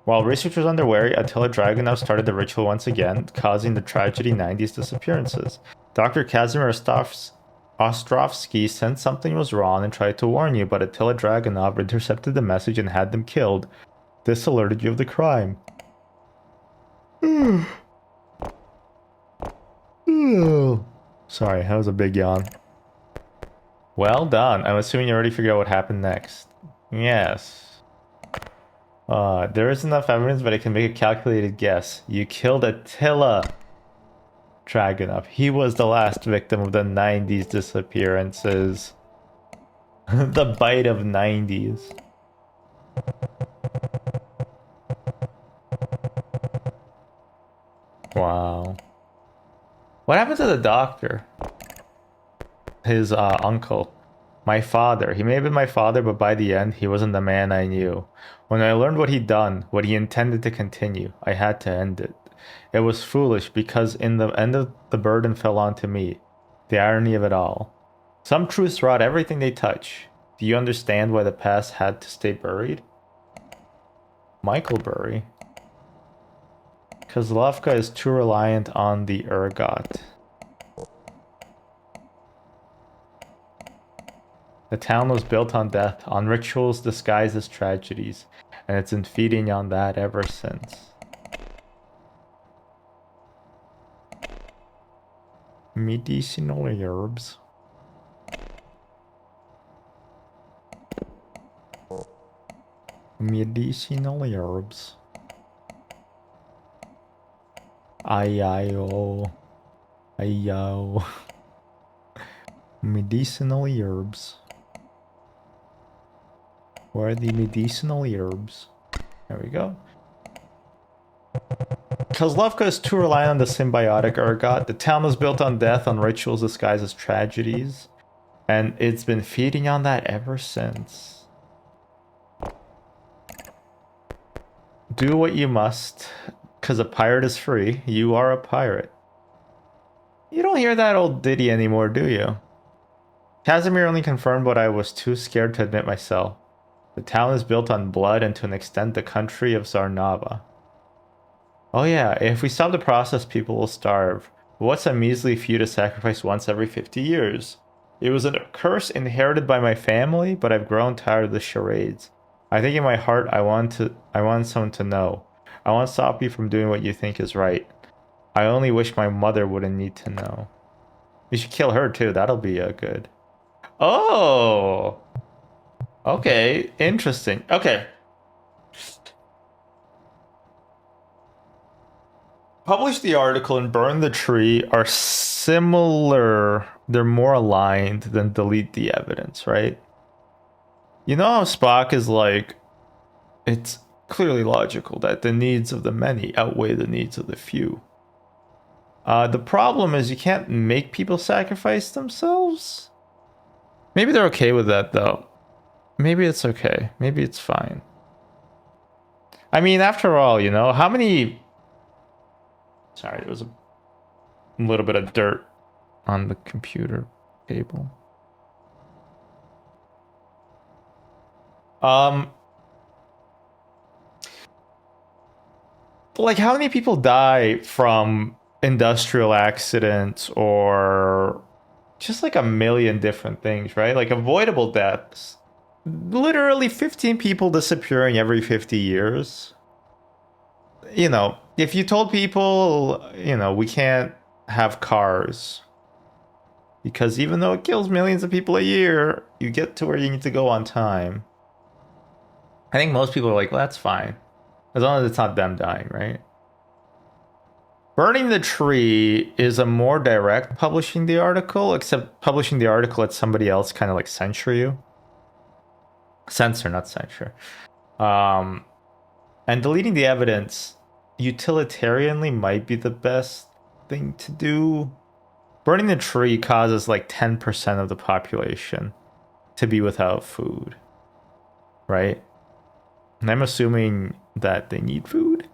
While research was underway, Attila Dragunov started the ritual once again, causing the tragedy 90s disappearances. Dr. Kazimir Ostrovsky sensed something was wrong and tried to warn you, but Attila Dragunov intercepted the message and had them killed. This alerted you of the crime. Sorry, that was a big yawn. Well done. I'm assuming you already figured out what happened next. Yes. There is enough evidence, but I can make a calculated guess. You killed Attila Dragunov. He was the last victim of the 90s disappearances. The bite of 90s. Wow. What happened to the doctor? His uncle. My father. He may have been my father, but by the end, he wasn't the man I knew. When I learned what he'd done, what he intended to continue, I had to end it. It was foolish because in the end of the burden fell onto me. The irony of it all. Some truths rot everything they touch. Do you understand why the past had to stay buried? Michael Burry. Kozlovka is too reliant on the ergot. The town was built on death, on rituals disguised as tragedies, and it's been feeding on that ever since. Medicinal herbs. Medicinal herbs. Ayo. Ayo. Medicinal herbs. Where are the medicinal herbs? There we go. Kozlovka is too reliant on the symbiotic ergot. The town was built on death, on rituals disguised as tragedies. And it's been feeding on that ever since. Do what you must, because a pirate is free. You are a pirate. You don't hear that old ditty anymore, do you? Casimir only confirmed what I was too scared to admit myself. The town is built on blood and to an extent the country of Zarnava. Oh yeah, if we stop the process, people will starve. What's a measly few to sacrifice once every 50 years? It was a curse inherited by my family, but I've grown tired of the charades. I think in my heart I want someone to know. I want to stop you from doing what you think is right. I only wish my mother wouldn't need to know. You should kill her too, that'll be good. Oh! Okay, interesting. Okay. Publish the article and burn the tree are similar. They're more aligned than delete the evidence, right? You know how Spock is like, it's clearly logical that the needs of the many outweigh the needs of the few. The problem is you can't make people sacrifice themselves. Maybe they're okay with that though. Maybe it's okay. Maybe it's fine. I mean, after all, you know, how many... Sorry, there was a little bit of dirt on the computer table. Like how many people die from industrial accidents or just like a million different things, right? Like avoidable deaths. Literally 15 people disappearing every 50 years. You know, if you told people, you know, we can't have cars because even though it kills millions of people a year, you get to where you need to go on time. I think most people are like, well, that's fine. As long as it's not them dying, right? Burning the tree is a more direct publishing the article, except publishing the article lets somebody else kind of like censor you. Censor, not censure. And deleting the evidence utilitarianly might be the best thing to do. Burning the tree causes like 10% of the population to be without food, right? And I'm assuming that they need food.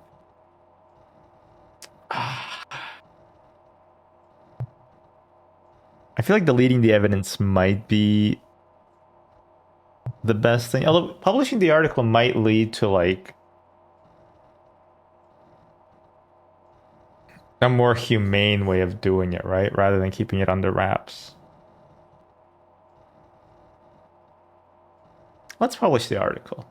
I feel like deleting the evidence might be the best thing. Although publishing the article might lead to like a more humane way of doing it, right? Rather than keeping it under wraps. Let's publish the article.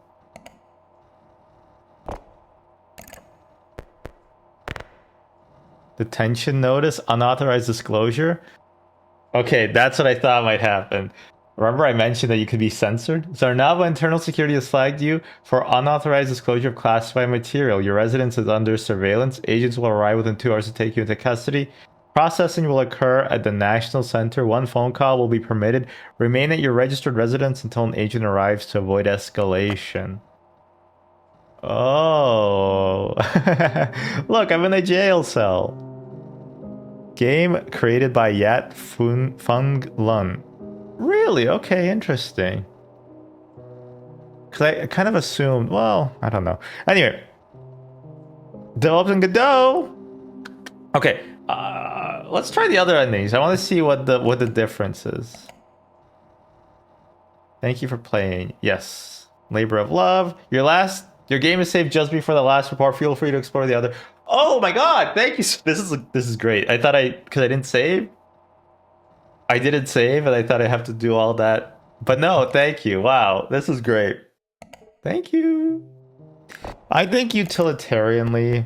Detention notice, unauthorized disclosure. Okay, that's what I thought might happen. Remember I mentioned that you could be censored? So now internal security has flagged you for unauthorized disclosure of classified material. Your residence is under surveillance. Agents will arrive within 2 hours to take you into custody. Processing will occur at the National Center. 1 phone call will be permitted. Remain at your registered residence until an agent arrives to avoid escalation. Oh. Look, I'm in a jail cell. Game created by Yat Fung Lun. Really? Okay, interesting. Because I kind of assumed, well, I don't know. Anyway. Developed in Godot. Okay, let's try the other endings. I want to see what the difference is. Thank you for playing. Yes. Labor of love. Your game is saved just before the last report. Feel free to explore the other. Oh my god, thank you. This is great. I thought because I didn't save. I didn't save and I thought I'd have to do all that. But no, thank you. Wow, this is great. Thank you. I think utilitarianly,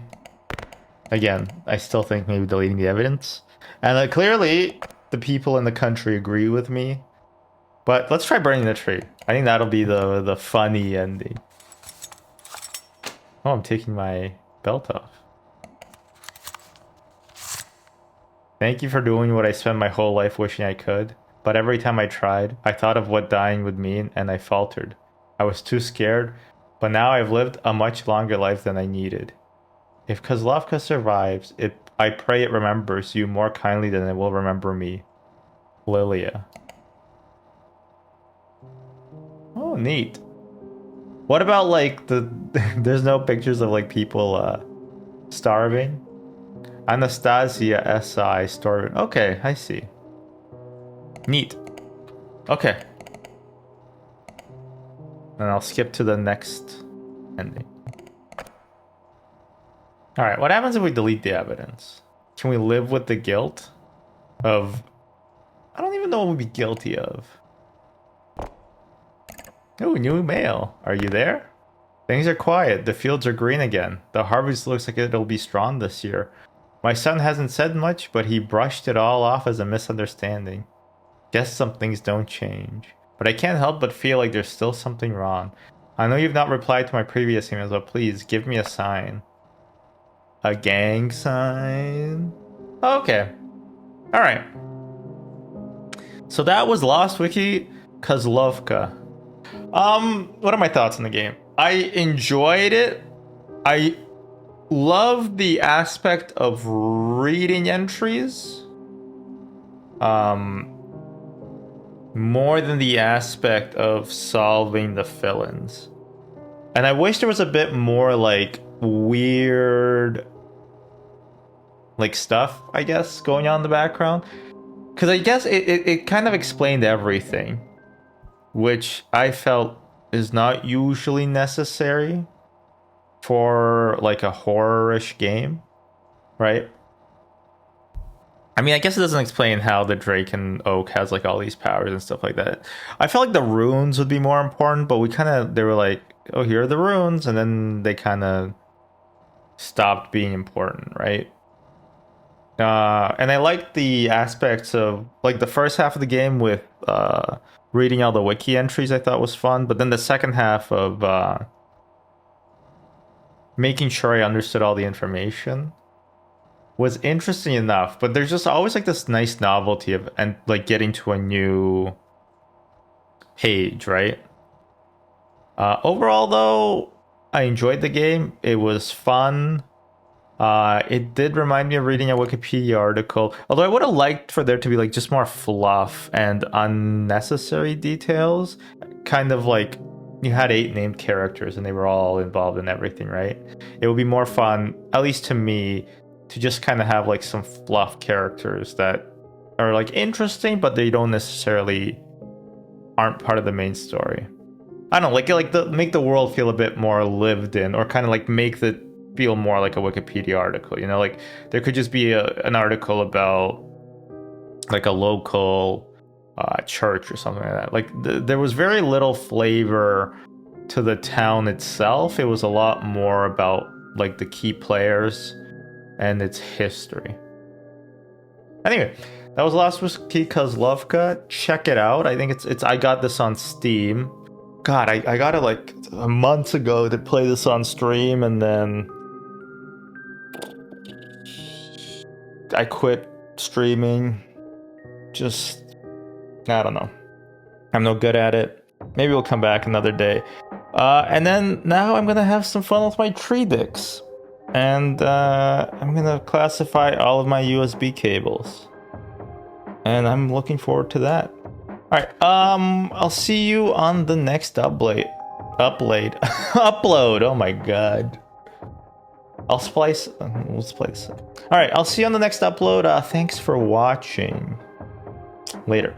again, I still think maybe deleting the evidence. And clearly, the people in the country agree with me. But let's try burning the tree. I think that'll be the funny ending. Oh, I'm taking my belt off. Thank you for doing what I spent my whole life wishing I could. But every time I tried, I thought of what dying would mean and I faltered. I was too scared, but now I've lived a much longer life than I needed. If Kozlovka survives, I pray it remembers you more kindly than it will remember me. Lilia. Oh, neat. What about like there's no pictures of like people starving? Anastasia SI starving. Okay, I see. Neat. Okay. And I'll skip to the next ending. Alright, what happens if we delete the evidence? Can we live with the guilt of... I don't even know what we'd be guilty of. Oh, new mail. Are you there? Things are quiet. The fields are green again. The harvest looks like it'll be strong this year. My son hasn't said much, but he brushed it all off as a misunderstanding. Guess some things don't change. But I can't help but feel like there's still something wrong. I know you've not replied to my previous emails, but please give me a sign. A gang sign? Okay. Alright. So that was Lost Wiki Kozlovka. What are my thoughts on the game? I enjoyed it. I love the aspect of reading entries. More than the aspect of solving the fill-ins. And I wish there was a bit more like weird like stuff, I guess, going on in the background. Because I guess it kind of explained everything, which I felt is not usually necessary for like a horror-ish game, right? I mean, I guess it doesn't explain how the Drake and Oak has like all these powers and stuff like that. I felt like the runes would be more important, but they were like, oh, here are the runes, and then they kind of stopped being important, right? And I liked the aspects of like the first half of the game with reading all the wiki entries. I thought was fun, but then the second half of making sure I understood all the information was interesting enough. But there's just always like this nice novelty of and like getting to a new page, right? Overall, though, I enjoyed the game. It was fun. It did remind me of reading a Wikipedia article, although I would have liked for there to be like just more fluff and unnecessary details. Kind of like you had 8 named characters and they were all involved in everything, right? It would be more fun, at least to me, to just kind of have like some fluff characters that are like interesting, but they don't necessarily aren't part of the main story. I don't know, make the world feel a bit more lived in, or kind of like make it feel more like a Wikipedia article. You know, like there could just be an article about like a local church or something like that. Like there was very little flavor to the town itself. It was a lot more about like the key players and its history. Anyway, that was Last Wiki Kozlovka. Check it out. I think it's I got this on Steam. God, I got it like a month ago to play this on stream, and then I quit streaming. Just, I don't know. I'm no good at it. Maybe we'll come back another day. And then now I'm gonna have some fun with my tree dicks. And I'm gonna classify all of my USB cables. And I'm looking forward to that. Alright, I'll see you on the next upload. Upload, oh my god. We'll splice. Alright, I'll see you on the next upload. Thanks for watching. Later.